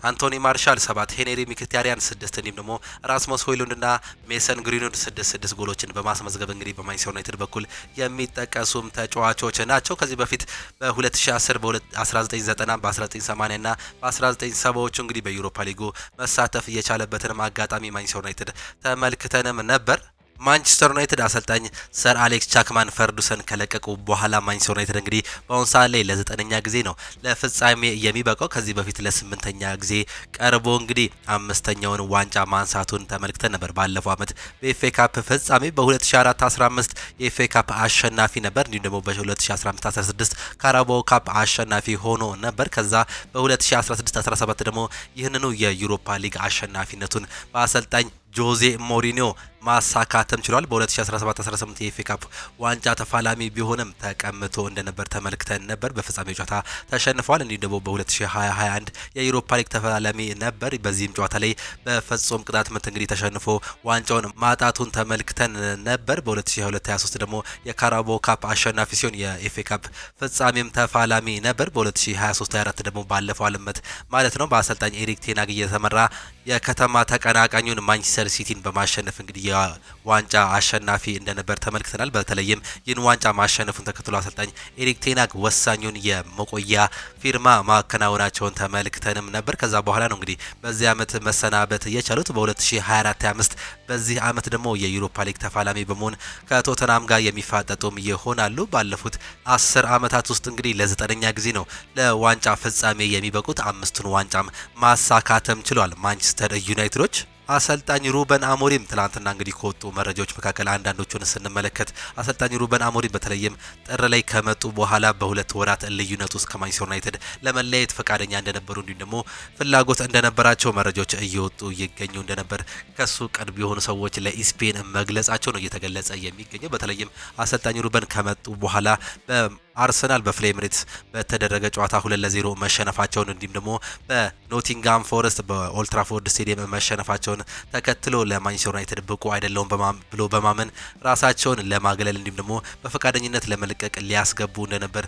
A: አንቶኒ ማርሻል 7፣ ሄንሪ ሚኪታሪያን 6 እንዲሁም ደግሞ ራስመስ ሆይሉንድ እና ሜሰን ግሪንውድ 6 ጎሎችን በማስመዝገብ እንግዲህ በማንቸስተር ዩናይትድ በኩል የሚጠቀሱም ተጫዋቾች ናቸው። ከዚህ በፊት በ2010 በ1990 በ1980 እና በ1970ዎቹ እንግዲህ በዩሮፓ ሊጉ መሳተፍ እየቻለበትንም አጋጣሚ ማንቸስተር ዩናይትድ ተመልክተንም ነበር። ማንቸስተር ዩናይትድ አሰልጣኝ ሰር አሌክስ ቻክማን ፈርጉሰን ከለቀቁ በኋላ ማንቸስተር ዩናይትድ እንግዲህ በአሁኑ ሰዓት ላይ ለ9ኛ ጊዜ ነው ለፍጻሜ የሚበቃው። ከዚህ በፊት ለ8ኛ ጊዜ ቀርቦ እንግዲህ 5ኛውን ዋንጫ ማንሳቱን ተመልክተን ነበር። ባለፈው ዓመት በኤፍኤ ካፕ ፍጻሜ በ2014-15 የኤፍኤ ካፕ አሸናፊ ነበር። እንዲሁም ደግሞ በ2015-16 ካራባኦ ካፕ አሸናፊ ሆኖ ነበር። ከዛ በ2016-17 ደግሞ ይህንኑ የዩሮፓ ሊግ አሸናፊነቱን በአሰልጣኝ ጆዜ ሞሪኒዮ ማሳካተም ችሏል። በ2017-18 የኤፍኤ ካፕ ዋንጫ ተፋላሚ ቢሆንም ተቀምቶ እንደነበር ተመልክተን ነበር። በፍጻሜው ጨዋታ ተሸንፏል። እንዲሁም ደግሞ በ2020-21 የዩሮፓ ሊግ ተፋላሚ ነበር። በዚህም ጨዋታ ላይ በፍጹም ቅጣት ምት እንግዲህ ተሸንፎ ዋንጫውን ማጣቱን ተመልክተን ነበር። በ2022-23 ደግሞ የካራባኦ ካፕ አሸናፊ ሲሆን የኤፍኤ ካፕ ፍጻሜም ተፋላሚ ነበር። በ2023-24 ደግሞ ባለፈው ዓመት ማለት ነው በአሰልጣኝ ኤሪክ ቴን ሃግ እየተመራ የከተማ ተቀናቃኙን ማንቸስተር ሲቲን በማሸነፍ እንግዲህ የዋንጫ አሸናፊ እንደነበር ተመልክተናል። በተለይም ይህን ዋንጫ ማሸነፉን ተከትሎ አሰልጣኝ ኤሪክ ቴን ሃግ ወሳኙን የመቆያ ፊርማ ማከናወናቸውን ተመልክተንም ነበር። ከዛ በኋላ ነው እንግዲህ በዚህ ዓመት መሰናበት የቻሉት። በ2024-25 በዚህ ዓመት ደግሞ የዩሮፓ ሊግ ተፋላሚ በመሆን ከቶተናም ጋር የሚፋጠጡም ይሆናሉ። ባለፉት 10 ዓመታት ውስጥ እንግዲህ ለ9ኛ ጊዜ ነው ለዋንጫ ፍጻሜ የሚበቁት። 5ቱን ዋንጫም ማሳካተም ችሏል ማንቸስተር ዩናይትዶች። አሰልጣኝ ሩበን አሞሪም ትላንትና እንግዲህ ከወጡ መረጃዎች መካከል አንዳንዶቹን ስንመለከት አሰልጣኝ ሩበን አሞሪም በተለይም ጥር ላይ ከመጡ በኋላ በ2 ወራት ልዩነት ውስጥ ከማንቸስተር ዩናይትድ ለመለየት ፈቃደኛ እንደነበሩ እንዲሁም ደግሞ ፍላጎት እንደነበራቸው መረጃዎች እየወጡ ይገኙ እንደነበር ከሱ ቅርብ የሆኑ ሰዎች ለኢስፔን መግለጻቸው ነው እየተገለጸ የሚገኘው። በተለይም አሰልጣኝ ሩበን ከመጡ በኋላ አርሰናል በፍሌምሬትስ በተደረገ ጨዋታ 2-0 መሸነፋቸውን እንዲሁም ደግሞ በኖቲንጋም ፎረስት በኦልትራፎርድ ስቴዲየም መሸነፋቸውን ተከትሎ ለማንቸስተር ዩናይትድ ብቁ አይደለውም ብሎ በማመን ራሳቸውን ለማግለል እንዲሁም ደግሞ በፈቃደኝነት ለመልቀቅ ሊያስገቡ እንደነበር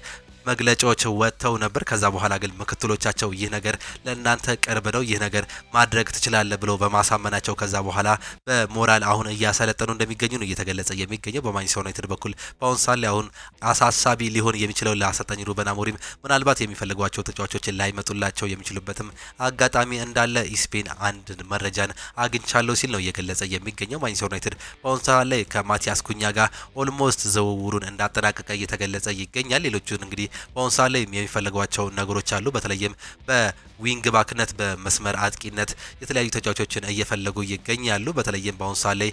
A: መግለጫዎች ወጥተው ነበር። ከዛ በኋላ ግን ምክትሎቻቸው ይህ ነገር ለእናንተ ቅርብ ነው፣ ይህ ነገር ማድረግ ትችላለህ ብለው በማሳመናቸው ከዛ በኋላ በሞራል አሁን እያሰለጠኑ እንደሚገኙ ነው እየተገለጸ የሚገኘው። በማንቸስተር ዩናይትድ በኩል በአሁን ሳለ አሁን አሳሳቢ ሊሆን የሚችለው ለአሰልጣኝ ሩበን አሞሪም ምናልባት የሚፈልጓቸው ተጫዋቾችን ላይመጡላቸው የሚችሉበትም አጋጣሚ እንዳለ ኢስፔን አንድ መረጃን አግኝቻለሁ ሲል ነው እየገለጸ የሚገኘው። ማንቸስተር ዩናይትድ በአሁን ሰዓት ላይ ከማቲያስ ኩኛ ጋር ኦልሞስት ዝውውሩን እንዳጠናቀቀ እየተገለጸ ይገኛል። ሌሎቹን እንግዲህ በአሁን ሰዓት ላይ የሚፈልጓቸው ነገሮች አሉ። በተለይም በዊንግ ባክነት በመስመር አጥቂነት የተለያዩ ተጫዋቾችን እየፈለጉ ይገኛሉ። በተለይም በአሁን ሰዓት ላይ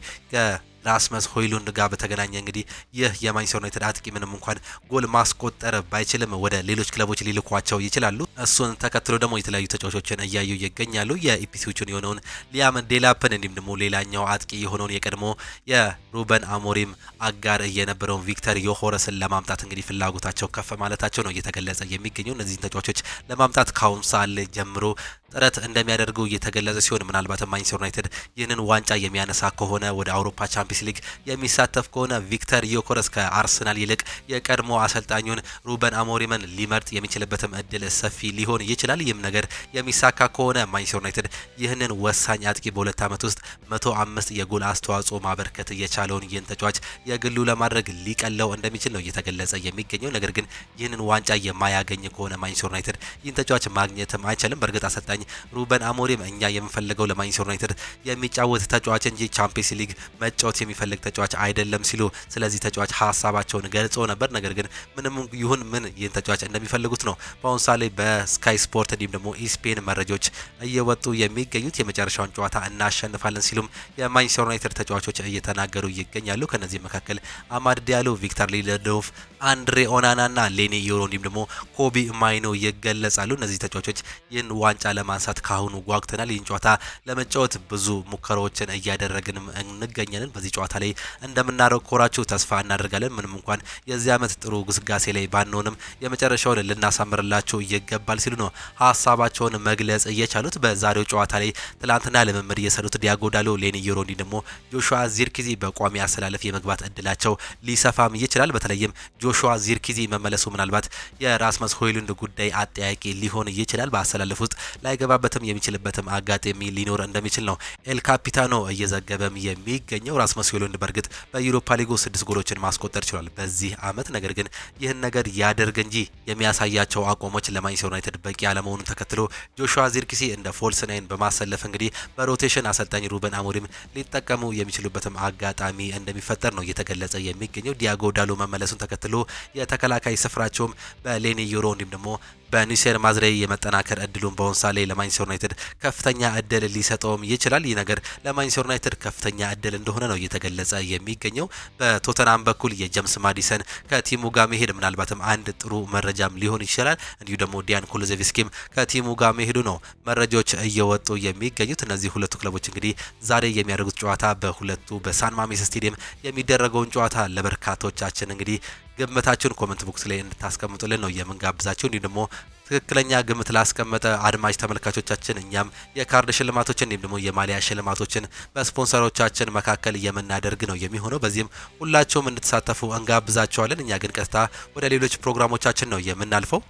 A: ራስመስ ሆይሉንድ ጋር በተገናኘ እንግዲህ ይህ የማንቸስተር ዩናይትድ አጥቂ ምንም እንኳን ጎል ማስቆጠር ባይችልም ወደ ሌሎች ክለቦች ሊልኳቸው ይችላሉ። እሱን ተከትሎ ደግሞ የተለያዩ ተጫዋቾችን እያዩ ይገኛሉ። የኢፒስዊቹን የሆነውን ሊያም ዴላፕን እንዲሁም ደግሞ ሌላኛው አጥቂ የሆነውን የቀድሞ የሩበን አሞሪም አጋር የነበረውን ቪክተር ዮሆረስን ለማምጣት እንግዲህ ፍላጎታቸው ከፍ ማለታቸው ነው እየተገለጸ የሚገኘው። እነዚህን ተጫዋቾች ለማምጣት ካሁን ሰዓት ላይ ጀምሮ ጥረት እንደሚያደርጉ እየተገለጸ ሲሆን ምናልባት ማንቸስተር ዩናይትድ ይህንን ዋንጫ የሚያነሳ ከሆነ ወደ አውሮፓ ቻምፒየንስ ሊግ የሚሳተፍ ከሆነ ቪክተር ዮኮረስ ከአርሰናል ይልቅ የቀድሞ አሰልጣኙን ሩበን አሞሪምን ሊመርጥ የሚችልበትም እድል ሰፊ ሊሆን ይችላል። ይህም ነገር የሚሳካ ከሆነ ማንቸስተር ዩናይትድ ይህንን ወሳኝ አጥቂ በ2 ዓመት ውስጥ 105 የጎል አስተዋጽኦ ማበርከት የቻለውን ይህን ተጫዋች የግሉ ለማድረግ ሊቀለው እንደሚችል ነው እየተገለጸ የሚገኘው። ነገር ግን ይህንን ዋንጫ የማያገኝ ከሆነ ማንቸስተር ዩናይትድ ይህን ተጫዋች ማግኘትም አይችልም። በእርግጥ አሰልጣኝ ሩበን አሞሪም እኛ የምንፈልገው ለማንቸስተር ዩናይትድ የሚጫወት ተጫዋች እንጂ ቻምፒየንስ ሊግ መጫወት የሚፈልግ ተጫዋች አይደለም ሲሉ ስለዚህ ተጫዋች ሀሳባቸውን ገልጾ ነበር። ነገር ግን ምንም ይሁን ምን ይህን ተጫዋች እንደሚፈልጉት ነው በአሁኑ ሰዓት ላይ በስካይ ስፖርት እንዲሁም ደግሞ ኢስፔን መረጃዎች እየወጡ የሚገኙት። የመጨረሻውን ጨዋታ እናሸንፋለን ሲሉም የማንቸስተር ዩናይትድ ተጫዋቾች እየተናገሩ ይገኛሉ። ከነዚህ መካከል አማድ ዲያሎ፣ ቪክተር ሊንደሎፍ፣ አንድሬ ኦናና እና ሌኒ ዮሮ እንዲሁም ደግሞ ኮቢ ማይኖ ይገለጻሉ። እነዚህ ተጫዋቾች ይህን ዋንጫ ለማንሳት ካሁኑ ጓጉተናል፣ ይህን ጨዋታ ለመጫወት ብዙ ሙከራዎችን እያደረግን እንገኛለን፣ በዚህ ጨዋታ ላይ እንደምናረኮራችሁ ተስፋ እናደርጋለን። ምንም እንኳን የዚህ ዓመት ጥሩ ግስጋሴ ላይ ባንሆንም የመጨረሻውን ልናሳምርላችሁ ይገባል ሲሉ ነው ሀሳባቸውን መግለጽ እየቻሉት። በዛሬው ጨዋታ ላይ ትላንትና ልምምድ እየሰሩት ዲያጎ ዳሎ፣ ሌኒ ዮሮ እንዲሁም ደግሞ ጆሹዋ ዚርክዚ በቋሚ አሰላለፍ የመግባት እድላቸው ሊሰፋም ይችላል። በተለይም ጆሹዋ ዚርክዚ መመለሱ ምናልባት የራስመስ ሆይሉንድ ጉዳይ አጠያቂ ሊሆን ይችላል። በአሰላለፍ ውስጥ ላይገባበትም የሚችልበትም አጋጣሚ ሊኖር እንደሚችል ነው ኤል ካፒታኖ እየዘገበም የሚገኘው። ራስመስ ሆይሉንድ በእርግጥ በዩሮፓ ሊጉ 6 ጎሎችን ማስቆጠር ችሏል በዚህ አመት። ነገር ግን ይህን ነገር ያደርግ እንጂ የሚያሳያቸው አቋሞች ለማንቸስተር ዩናይትድ በቂ ያለመሆኑን ተከትሎ ጆሹዋ ዚርክሲ እንደ ፎልስ ናይን በማሰለፍ እንግዲህ በሮቴሽን አሰልጣኝ ሩበን አሞሪም ሊጠቀሙ የሚችሉበትም አጋጣሚ እንደሚፈጠር ነው እየተገለጸ የሚገኘው። ዲያጎ ዳሎ መመለሱን ተከትሎ የተከላካይ ስፍራቸውም በሌኒ ዩሮ እንዲሁም ደግሞ በኑሴር ማዝሬይ የመጠናከር እድሉን በወንሳሌ ለማንቸስተር ዩናይትድ ከፍተኛ እድል ሊሰጠውም ይችላል። ይህ ነገር ለማንቸስተር ዩናይትድ ከፍተኛ እድል እንደሆነ ነው እየተገለጸ የሚገኘው። በቶተናም በኩል የጀምስ ማዲሰን ከቲሙ ጋር መሄድ ምናልባትም አንድ ጥሩ መረጃም ሊሆን ይችላል። እንዲሁ ደግሞ ዲያን ኩሉዜቭስኪም ከቲሙ ጋር መሄዱ ነው መረጃዎች እየወጡ የሚገኙት። እነዚህ ሁለቱ ክለቦች እንግዲህ ዛሬ የሚያደርጉት ጨዋታ በሁለቱ በሳን ማሜስ ስቴዲየም የሚደረገውን ጨዋታ ለበርካቶቻችን እንግዲህ ግምታችሁን ኮሜንት ቦክስ ላይ እንድታስቀምጡልን ነው የምንጋብዛችሁ። እንዲሁም ደግሞ ትክክለኛ ግምት ላስቀመጠ አድማጭ ተመልካቾቻችን እኛም የካርድ ሽልማቶችን እንዲሁም ደግሞ የማሊያ ሽልማቶችን በስፖንሰሮቻችን መካከል የምናደርግ ነው የሚሆነው። በዚህም ሁላችሁም እንድትሳተፉ እንጋብዛችኋለን። እኛ ግን ቀጥታ ወደ ሌሎች ፕሮግራሞቻችን ነው የምናልፈው።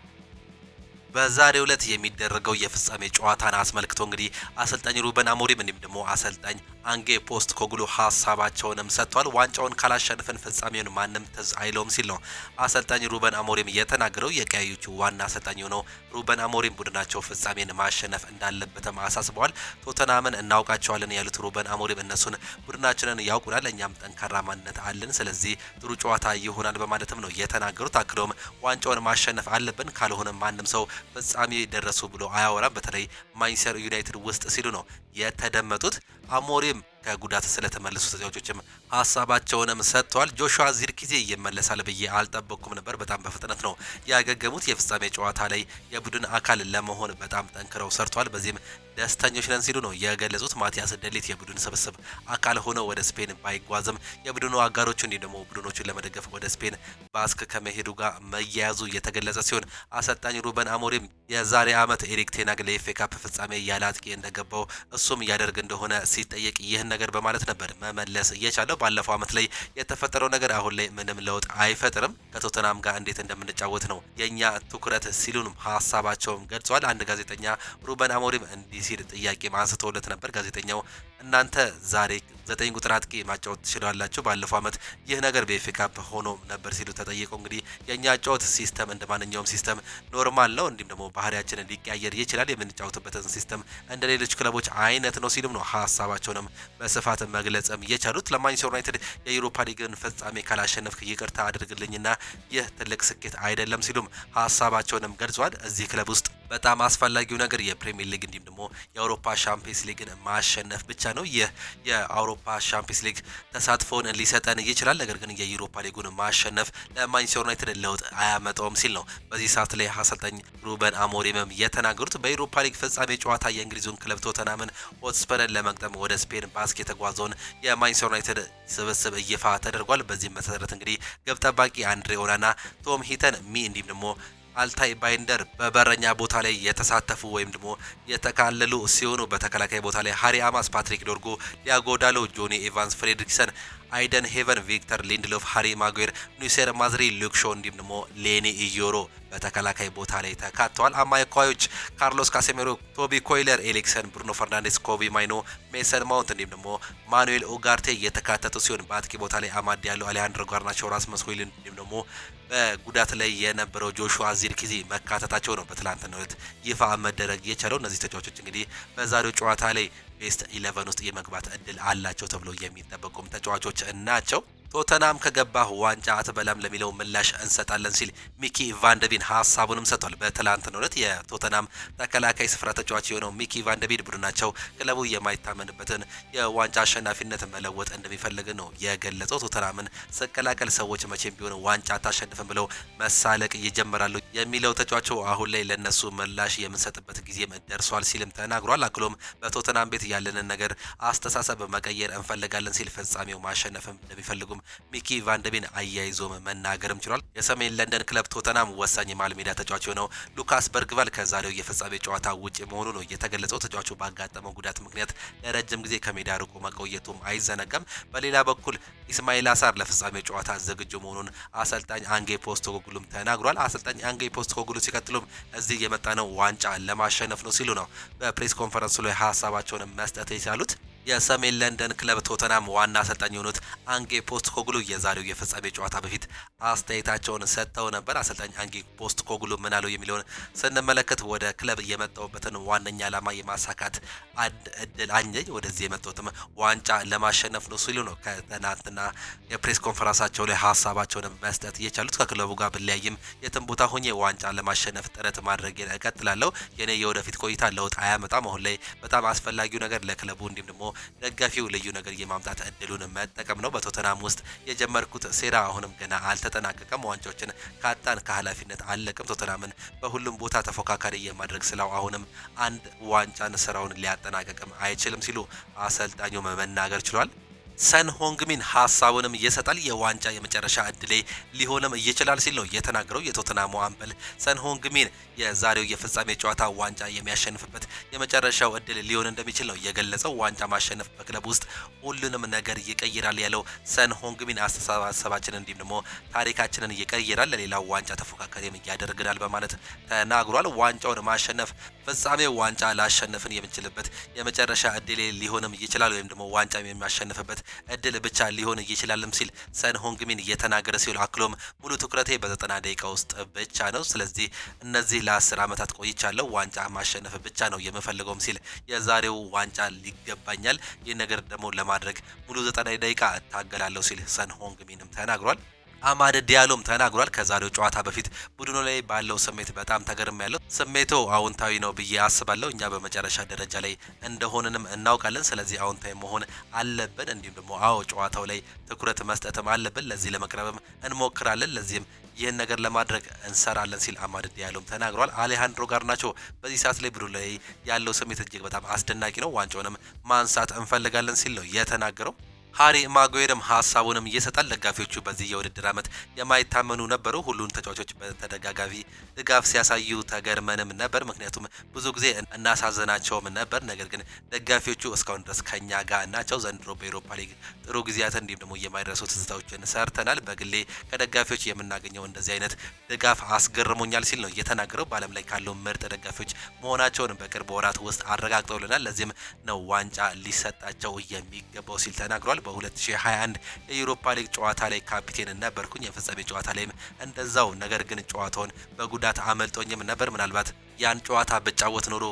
A: በዛሬው ዕለት የሚደረገው የፍጻሜ ጨዋታን አስመልክቶ እንግዲህ አሰልጣኝ ሩበን አሞሪም እንዲሁም ደግሞ አሰልጣኝ አንጌ ፖስት ኮግሉ ሀሳባቸውንም ሰጥቷል። ዋንጫውን ካላሸነፍን ፍጻሜውን ማንም ትዝ አይለውም ሲል ነው አሰልጣኝ ሩበን አሞሪም የተናገረው። የቀያዮቹ ዋና አሰልጣኝ ነው ሩበን አሞሪም ቡድናቸው ፍጻሜን ማሸነፍ እንዳለበትም አሳስበዋል። ቶተናምን እናውቃቸዋለን ያሉት ሩበን አሞሪም እነሱን ቡድናችንን ያውቁናል፣ እኛም ጠንካራ ማንነት አለን፣ ስለዚህ ጥሩ ጨዋታ ይሆናል በማለትም ነው የተናገሩት። አክለውም ዋንጫውን ማሸነፍ አለብን፣ ካልሆነ ማንም ሰው ፍጻሜ ደረሱ ብሎ አያወራም፣ በተለይ ማንቸስተር ዩናይትድ ውስጥ ሲሉ ነው የተደመጡት። አሞሪም ከጉዳት ስለተመለሱ ተጫዋቾችም ሀሳባቸውንም ሰጥተዋል። ጆሹዋ ዚርክዚ ይመለሳል ብዬ አልጠበቅኩም ነበር፣ በጣም በፍጥነት ነው ያገገሙት። የፍጻሜ ጨዋታ ላይ የቡድን አካል ለመሆን በጣም ጠንክረው ሰርተዋል፣ በዚህም ደስተኞች ነን ሲሉ ነው የገለጹት። ማቲያስ ደሊት የቡድን ስብስብ አካል ሆነው ወደ ስፔን ባይጓዝም የቡድኑ አጋሮቹ እንዲሁም ደግሞ ቡድኖቹን ለመደገፍ ወደ ስፔን ባስክ ከመሄዱ ጋር መያያዙ የተገለጸ ሲሆን አሰልጣኝ ሩበን አሞሪም የዛሬ ዓመት ኤሪክ ቴን ሃግ ለኤፍኤ ካፕ ፍጻሜ ያለ አጥቂ እንደገባው እሱም ያደርግ እንደሆነ ሲጠየቅ ይህን ነገር በማለት ነበር መመለስ እየቻለው። ባለፈው ዓመት ላይ የተፈጠረው ነገር አሁን ላይ ምንም ለውጥ አይፈጥርም፣ ከቶተናም ጋር እንዴት እንደምንጫወት ነው የኛ ትኩረት ሲሉንም ሀሳባቸውም ገልጸዋል። አንድ ጋዜጠኛ ሩበን አሞሪም እንዲህ ሲል ጥያቄ አንስተውለት ነበር። ጋዜጠኛው እናንተ ዛሬ 9 ቁጥር አጥቂ ማጫወት ትችላላችሁ፣ ባለፈው ዓመት ይህ ነገር በኤፍኤ ካፕ ሆኖ ነበር ሲሉ ተጠይቀው እንግዲህ የኛ ጫወት ሲስተም እንደ ማንኛውም ሲስተም ኖርማል ነው፣ እንዲሁም ደግሞ ባህሪያችንን ሊቀያየር ይችላል፣ የምንጫወትበትን ሲስተም እንደ ሌሎች ክለቦች አይነት ነው ሲሉም ነው ሀሳባቸውንም በስፋት መግለጽም የቻሉት። ለማንቸስተር ዩናይትድ የዩሮፓ ሊግን ፍጻሜ ካላሸነፍክ ይቅርታ አድርግልኝና ይህ ትልቅ ስኬት አይደለም ሲሉም ሀሳባቸውንም ገልጿል። እዚህ ክለብ ውስጥ በጣም አስፈላጊው ነገር የፕሪሚየር ሊግ እንዲሁም ደግሞ የአውሮፓ ሻምፒየንስ ሊግን ማሸነፍ ብቻ ነው። ይህ የአውሮፓ ሻምፒየንስ ሊግ ተሳትፎን ሊሰጠን ይችላል፣ ነገር ግን የዩሮፓ ሊጉን ማሸነፍ ለማንቸስተር ዩናይትድ ለውጥ አያመጣውም ሲል ነው በዚህ ሰዓት ላይ አሰልጣኝ ሩበን አሞሪምም የተናገሩት። በዩሮፓ ሊግ ፍጻሜ ጨዋታ የእንግሊዙን ክለብ ቶተናምን ሆትስፐርን ለመግጠም ወደ ስፔን ባስክ የተጓዘውን የማንቸስተር ዩናይትድ ስብስብ ይፋ ተደርጓል። በዚህም መሰረት እንግዲህ ግብ ጠባቂ አንድሬ ኦናና፣ ቶም ሂተን ሚ እንዲሁም ደግሞ አልታይ ባይንደር በበረኛ ቦታ ላይ የተሳተፉ ወይም ደግሞ የተካለሉ ሲሆኑ በተከላካይ ቦታ ላይ ሃሪ አማስ፣ ፓትሪክ ዶርጎ፣ ዲያጎ ዳሎ፣ ጆኒ ኤቫንስ፣ ፍሬድሪክሰን፣ አይደን ሄቨን፣ ቪክተር ሊንድሎፍ፣ ሃሪ ማጉዌር፣ ኑሴር ማዝሪ፣ ሉክ ሾው እንዲሁም ደግሞ ሌኒ ኢዮሮ በተከላካይ ቦታ ላይ ተካተዋል። አማካዮች ካርሎስ ካሴሜሮ፣ ቶቢ ኮይለር፣ ኤሊክሰን፣ ብሩኖ ፈርናንዴስ፣ ኮቢ ማይኖ፣ ሜሰን ማውንት እንዲሁም ደግሞ ማኑኤል ኡጋርቴ የተካተቱ ሲሆን በአጥቂ ቦታ ላይ አማድ ያለው፣ አሌሃንድሮ ጋርናቾ፣ ራስመስ ሆይሉንድ እንዲሁም ደግሞ በጉዳት ላይ የነበረው ጆሹዋ ዚርክዚ መካተታቸው ነው በትላንትናው ዕለት ይፋ መደረግ የቻለው። እነዚህ ተጫዋቾች እንግዲህ በዛሬው ጨዋታ ላይ ቤስት 11 ውስጥ የመግባት እድል አላቸው ተብሎ የሚጠበቁም ተጫዋቾች ናቸው። ቶተናም ከገባህ ዋንጫ አትበላም ለሚለው ምላሽ እንሰጣለን ሲል ሚኪ ቫንደቢን ሀሳቡንም ሰጥቷል። በትላንትናው ዕለት የቶተናም ተከላካይ ስፍራ ተጫዋች የሆነው ሚኪ ቫንደቢን ቡድናቸው ክለቡ የማይታመንበትን የዋንጫ አሸናፊነት መለወጥ እንደሚፈልግ ነው የገለጸው። ቶተናምን ስቀላቀል ሰዎች መቼም ቢሆን ዋንጫ አታሸንፍም ብለው መሳለቅ ይጀምራሉ የሚለው ተጫዋቹ አሁን ላይ ለነሱ ምላሽ የምንሰጥበት ጊዜም ደርሷል ሲልም ተናግሯል። አክሎም በቶተናም ቤት ያለንን ነገር አስተሳሰብ መቀየር እንፈልጋለን ሲል ፍጻሜው ማሸነፍም እንደሚፈልጉም ሲሉም ሚኪ ቫንደቤን አያይዞ መናገርም ችሏል። የሰሜን ለንደን ክለብ ቶተናም ወሳኝ የመሃል ሜዳ ተጫዋች የሆነው ሉካስ በርግቫል ከዛሬው የፍጻሜ ጨዋታ ውጪ መሆኑ ነው የተገለጸው። ተጫዋቹ ባጋጠመው ጉዳት ምክንያት ለረጅም ጊዜ ከሜዳ ርቆ መቆየቱም አይዘነጋም። በሌላ በኩል ኢስማኤል አሳር ለፍጻሜ ጨዋታ ዝግጁ መሆኑን አሰልጣኝ አንጌ ፖስቶኮግሉም ተናግሯል። አሰልጣኝ አንጌ ፖስቶኮግሉ ሲቀጥሉም እዚህ የመጣ ነው ዋንጫ ለማሸነፍ ነው ሲሉ ነው በፕሬስ ኮንፈረንስ ላይ ሀሳባቸውን መስጠት የቻሉት። የሰሜን ለንደን ክለብ ቶተናም ዋና አሰልጣኝ የሆኑት አንጌ ፖስቶኮግሉ የዛሬው የፍጻሜ ጨዋታ በፊት አስተያየታቸውን ሰጥተው ነበር። አሰልጣኝ አንጌ ፖስቶኮግሉ ምን አለው የሚለውን ስንመለከት ወደ ክለብ የመጣሁበትን ዋነኛ ዓላማ የማሳካት አንድ እድል አኘኝ፣ ወደዚህ የመጣሁትም ዋንጫ ለማሸነፍ ነው ሲሉ ነው ከትናንትና የፕሬስ ኮንፈረንሳቸው ላይ ሀሳባቸውን መስጠት የቻሉት። ከክለቡ ጋር ብለያይም የትም ቦታ ሆኜ ዋንጫ ለማሸነፍ ጥረት ማድረግ እቀጥላለሁ። የኔ የወደፊት ቆይታ ለውጥ አያመጣም። አሁን ላይ በጣም አስፈላጊው ነገር ለክለቡ እንዲሁም ደግሞ ደጋፊው ልዩ ነገር የማምጣት እድሉን መጠቀም ነው። በቶተናም ውስጥ የጀመርኩት ሴራ አሁንም ገና አልተጠናቀቀም። ዋንጫዎችን ካጣን ከኃላፊነት አለቅም። ቶተናምን በሁሉም ቦታ ተፎካካሪ የማድረግ ስራው አሁንም አንድ ዋንጫን ስራውን ሊያጠናቀቅም አይችልም ሲሉ አሰልጣኙ መናገር ችሏል። ሰን ሆንግሚን ሀሳቡንም ይሰጣል። የዋንጫ የመጨረሻ እድሌ ሊሆንም ይችላል ሲል ነው የተናገረው። የቶተናሙ አምበል ሰን ሆንግሚን የዛሬው የፍጻሜ ጨዋታ ዋንጫ የሚያሸንፍበት የመጨረሻው እድል ሊሆን እንደሚችል ነው የገለጸው። ዋንጫ ማሸነፍ በክለብ ውስጥ ሁሉንም ነገር ይቀይራል ያለው ሰን ሆንግሚን አስተሳሰባችንን እንዲሁም ደግሞ ታሪካችንን ይቀይራል፣ ለሌላው ዋንጫ ተፎካካሪም ያደርግናል በማለት ተናግሯል። ዋንጫውን ማሸነፍ ፍጻሜው ዋንጫ ላሸነፍን የምንችልበት የመጨረሻ እድሌ ሊሆንም ይችላል ወይም ደግሞ ዋንጫ የሚያሸንፍበት እድል ብቻ ሊሆን ይችላልም ሲል ሰን ሆንግሚን እየተናገረ ሲል አክሎም ሙሉ ትኩረቴ በ90 ደቂቃ ውስጥ ብቻ ነው። ስለዚህ እነዚህ ለ10 ዓመታት ቆይቻለሁ። ዋንጫ ማሸነፍ ብቻ ነው የምፈልገውም ሲል የዛሬው ዋንጫ ሊገባኛል፣ ይህ ነገር ደግሞ ለማድረግ ሙሉ 90 ደቂቃ እታገላለሁ ሲል ሰን ሆንግሚንም ተናግሯል። አማድ ዲያሎም ተናግሯል። ከዛሬው ጨዋታ በፊት ቡድኑ ላይ ባለው ስሜት በጣም ተገርም ያለው ስሜቱ አዎንታዊ ነው ብዬ አስባለሁ። እኛ በመጨረሻ ደረጃ ላይ እንደሆነንም እናውቃለን። ስለዚህ አዎንታዊ መሆን አለብን። እንዲሁም ደግሞ ጨዋታው ላይ ትኩረት መስጠትም አለብን። ለዚህ ለመቅረብም እንሞክራለን። ለዚህም ይህን ነገር ለማድረግ እንሰራለን ሲል አማድ ዲያሎም ተናግሯል። አሌሃንድሮ ጋርናቾ በዚህ ሰዓት ላይ ቡድኑ ላይ ያለው ስሜት እጅግ በጣም አስደናቂ ነው፣ ዋንጫውንም ማንሳት እንፈልጋለን ሲል ነው የተናገረው። ሃሪ ማጉዌርም ሀሳቡንም ይሰጣል። ደጋፊዎቹ በዚህ የውድድር ዓመት የማይታመኑ ነበሩ። ሁሉን ተጫዋቾች በተደጋጋሚ ድጋፍ ሲያሳዩ ተገርመንም ነበር፣ ምክንያቱም ብዙ ጊዜ እናሳዘናቸውም ነበር። ነገር ግን ደጋፊዎቹ እስካሁን ድረስ ከኛ ጋር ናቸው። ዘንድሮ በኤሮፓ ሊግ ጥሩ ጊዜያትን እንዲሁም ደግሞ የማይረሱ ትዝታዎችን ሰርተናል። በግሌ ከደጋፊዎች የምናገኘው እንደዚህ አይነት ድጋፍ አስገርሞኛል ሲል ነው የተናገረው። በዓለም ላይ ካለው ምርጥ ደጋፊዎች መሆናቸውን በቅርብ ወራት ውስጥ አረጋግጠውልናል። ለዚህም ነው ዋንጫ ሊሰጣቸው የሚገባው ሲል ተናግሯል። በ2021 የዩሮፓ ሊግ ጨዋታ ላይ ካፒቴን ነበርኩኝ። የፍጻሜ ጨዋታ ላይም እንደዛው። ነገር ግን ጨዋታውን በጉዳት አመልጦኝም ነበር። ምናልባት ያን ጨዋታ ብጫወት ኖሮ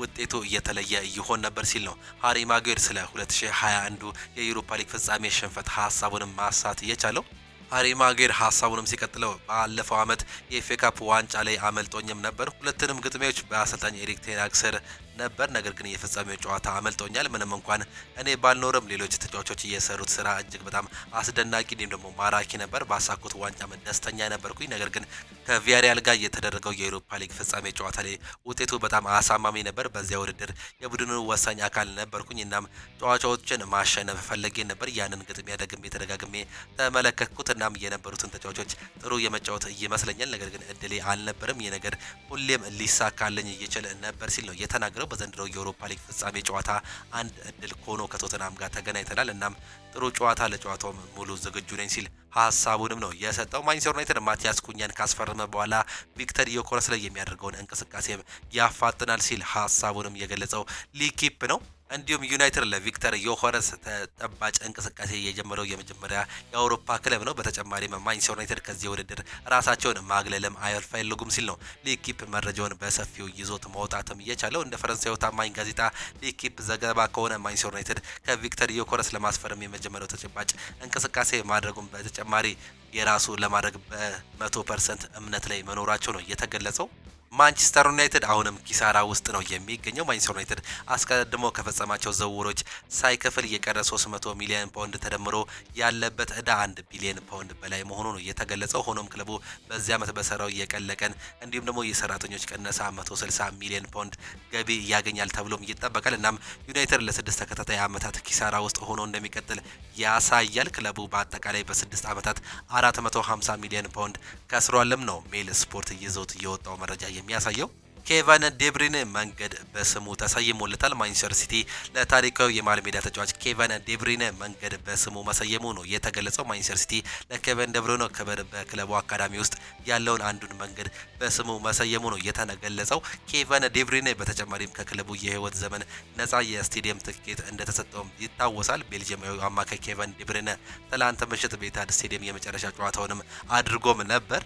A: ውጤቱ እየተለየ ይሆን ነበር ሲል ነው ሃሪ ማጉዌር ስለ 2021 የዩሮፓ ሊግ ፍጻሜ ሽንፈት ሀሳቡንም ማሳት እየቻለው። ሃሪ ማጉዌር ሀሳቡንም ሲቀጥለው ባለፈው ዓመት የኤፍኤ ካፕ ዋንጫ ላይ አመልጦኝም ነበር። ሁለቱንም ግጥሚያዎች በአሰልጣኝ ኤሪክ ቴን ሃግ ስር ነበር። ነገር ግን የፍጻሜው ጨዋታ አመልጦኛል። ምንም እንኳን እኔ ባልኖርም ሌሎች ተጫዋቾች እየሰሩት ስራ እጅግ በጣም አስደናቂ እንዲሁም ደግሞ ማራኪ ነበር። ባሳኩት ዋንጫ ደስተኛ ነበርኩኝ። ነገር ግን ከቪያሪያል ጋር የተደረገው የዩሮፓ ሊግ ፍጻሜ ጨዋታ ላይ ውጤቱ በጣም አሳማሚ ነበር። በዚያ ውድድር የቡድኑ ወሳኝ አካል ነበርኩኝ። እናም ጨዋታዎችን ማሸነፍ ፈለጌ ነበር። ያንን ግጥሚያ ደግሜ ተደጋግሜ ተመለከትኩት። እናም የነበሩትን ተጫዋቾች ጥሩ የመጫወት ይመስለኛል። ነገር ግን እድሌ አልነበርም። ይህ ነገር ሁሌም ሊሳካልኝ ይችል ነበር ሲል ነው የተናገረው። በዘንድሮው የአውሮፓ ሊግ ፍጻሜ ጨዋታ አንድ እድል ኮኖ ከቶተናም ጋር ተገናኝተናል። እናም ጥሩ ጨዋታ ለጨዋታው ሙሉ ዝግጁ ነኝ ሲል ሀሳቡንም ነው የሰጠው። ማንቸስተር ዩናይትድ ማቲያስ ኩኛን ካስፈረመ በኋላ ቪክተር ዮከረስ ላይ የሚያደርገውን እንቅስቃሴም ያፋጥናል ሲል ሀሳቡንም የገለጸው ሊኪፕ ነው። እንዲሁም ዩናይትድ ለቪክተር ዮከረስ ተጠባጭ እንቅስቃሴ የጀመረው የመጀመሪያ የአውሮፓ ክለብ ነው። በተጨማሪም ማንቸስተር ዩናይትድ ከዚህ ውድድር ራሳቸውን ማግለልም አይፈልጉም ሲል ነው ሊኪፕ መረጃውን በሰፊው ይዞት መውጣትም እየቻለው። እንደ ፈረንሳዩ ታማኝ ጋዜጣ ሊኪፕ ዘገባ ከሆነ ማንቸስተር ዩናይትድ ከቪክተር ዮከረስ ለማስፈረም የመጀመሪያው ተጨባጭ እንቅስቃሴ ማድረጉን በተጨማሪ የራሱ ለማድረግ በ100% እምነት ላይ መኖራቸው ነው የተገለጸው። ማንቸስተር ዩናይትድ አሁንም ኪሳራ ውስጥ ነው የሚገኘው። ማንቸስተር ዩናይትድ አስቀድሞ ከፈጸማቸው ዝውውሮች ሳይከፍል የቀረ 300 ሚሊዮን ፓውንድ ተደምሮ ያለበት ዕዳ 1 ቢሊዮን ፓውንድ በላይ መሆኑ ነው የተገለጸው። ሆኖም ክለቡ በዚህ ዓመት በሰራው የቀለቀን እንዲሁም ደግሞ የሰራተኞች ቅነሳ 160 ሚሊዮን ፓውንድ ገቢ ያገኛል ተብሎም ይጠበቃል። እናም ዩናይትድ ለስድስት ተከታታይ ዓመታት ኪሳራ ውስጥ ሆኖ እንደሚቀጥል ያሳያል። ክለቡ በአጠቃላይ በ6 ዓመታት 450 ሚሊዮን ፓውንድ ከስሯልም ነው ሜል ስፖርት ይዞት የወጣው መረጃ የሚያሳየው። ኬቨን ዴብሪን መንገድ በስሙ ተሰይሞለታል። ማንቸስተር ሲቲ ለታሪካዊ የመሃል ሜዳ ተጫዋች ኬቨን ዴብሪን መንገድ በስሙ መሰየሙ ነው የተገለጸው። ማንቸስተር ሲቲ ለኬቨን ዴብሪን ክብር በክለቡ አካዳሚ ውስጥ ያለውን አንዱን መንገድ በስሙ መሰየሙ ነው የተገለጸው። ኬቨን ዴብሪን በተጨማሪም ከክለቡ የህይወት ዘመን ነፃ የስቴዲየም ትኬት እንደተሰጠውም ይታወሳል። ቤልጂየማዊ አማካይ ኬቨን ዴብሪን ትላንት ምሽት በኢታድ ስቴዲየም የመጨረሻ ጨዋታውንም አድርጎም ነበር።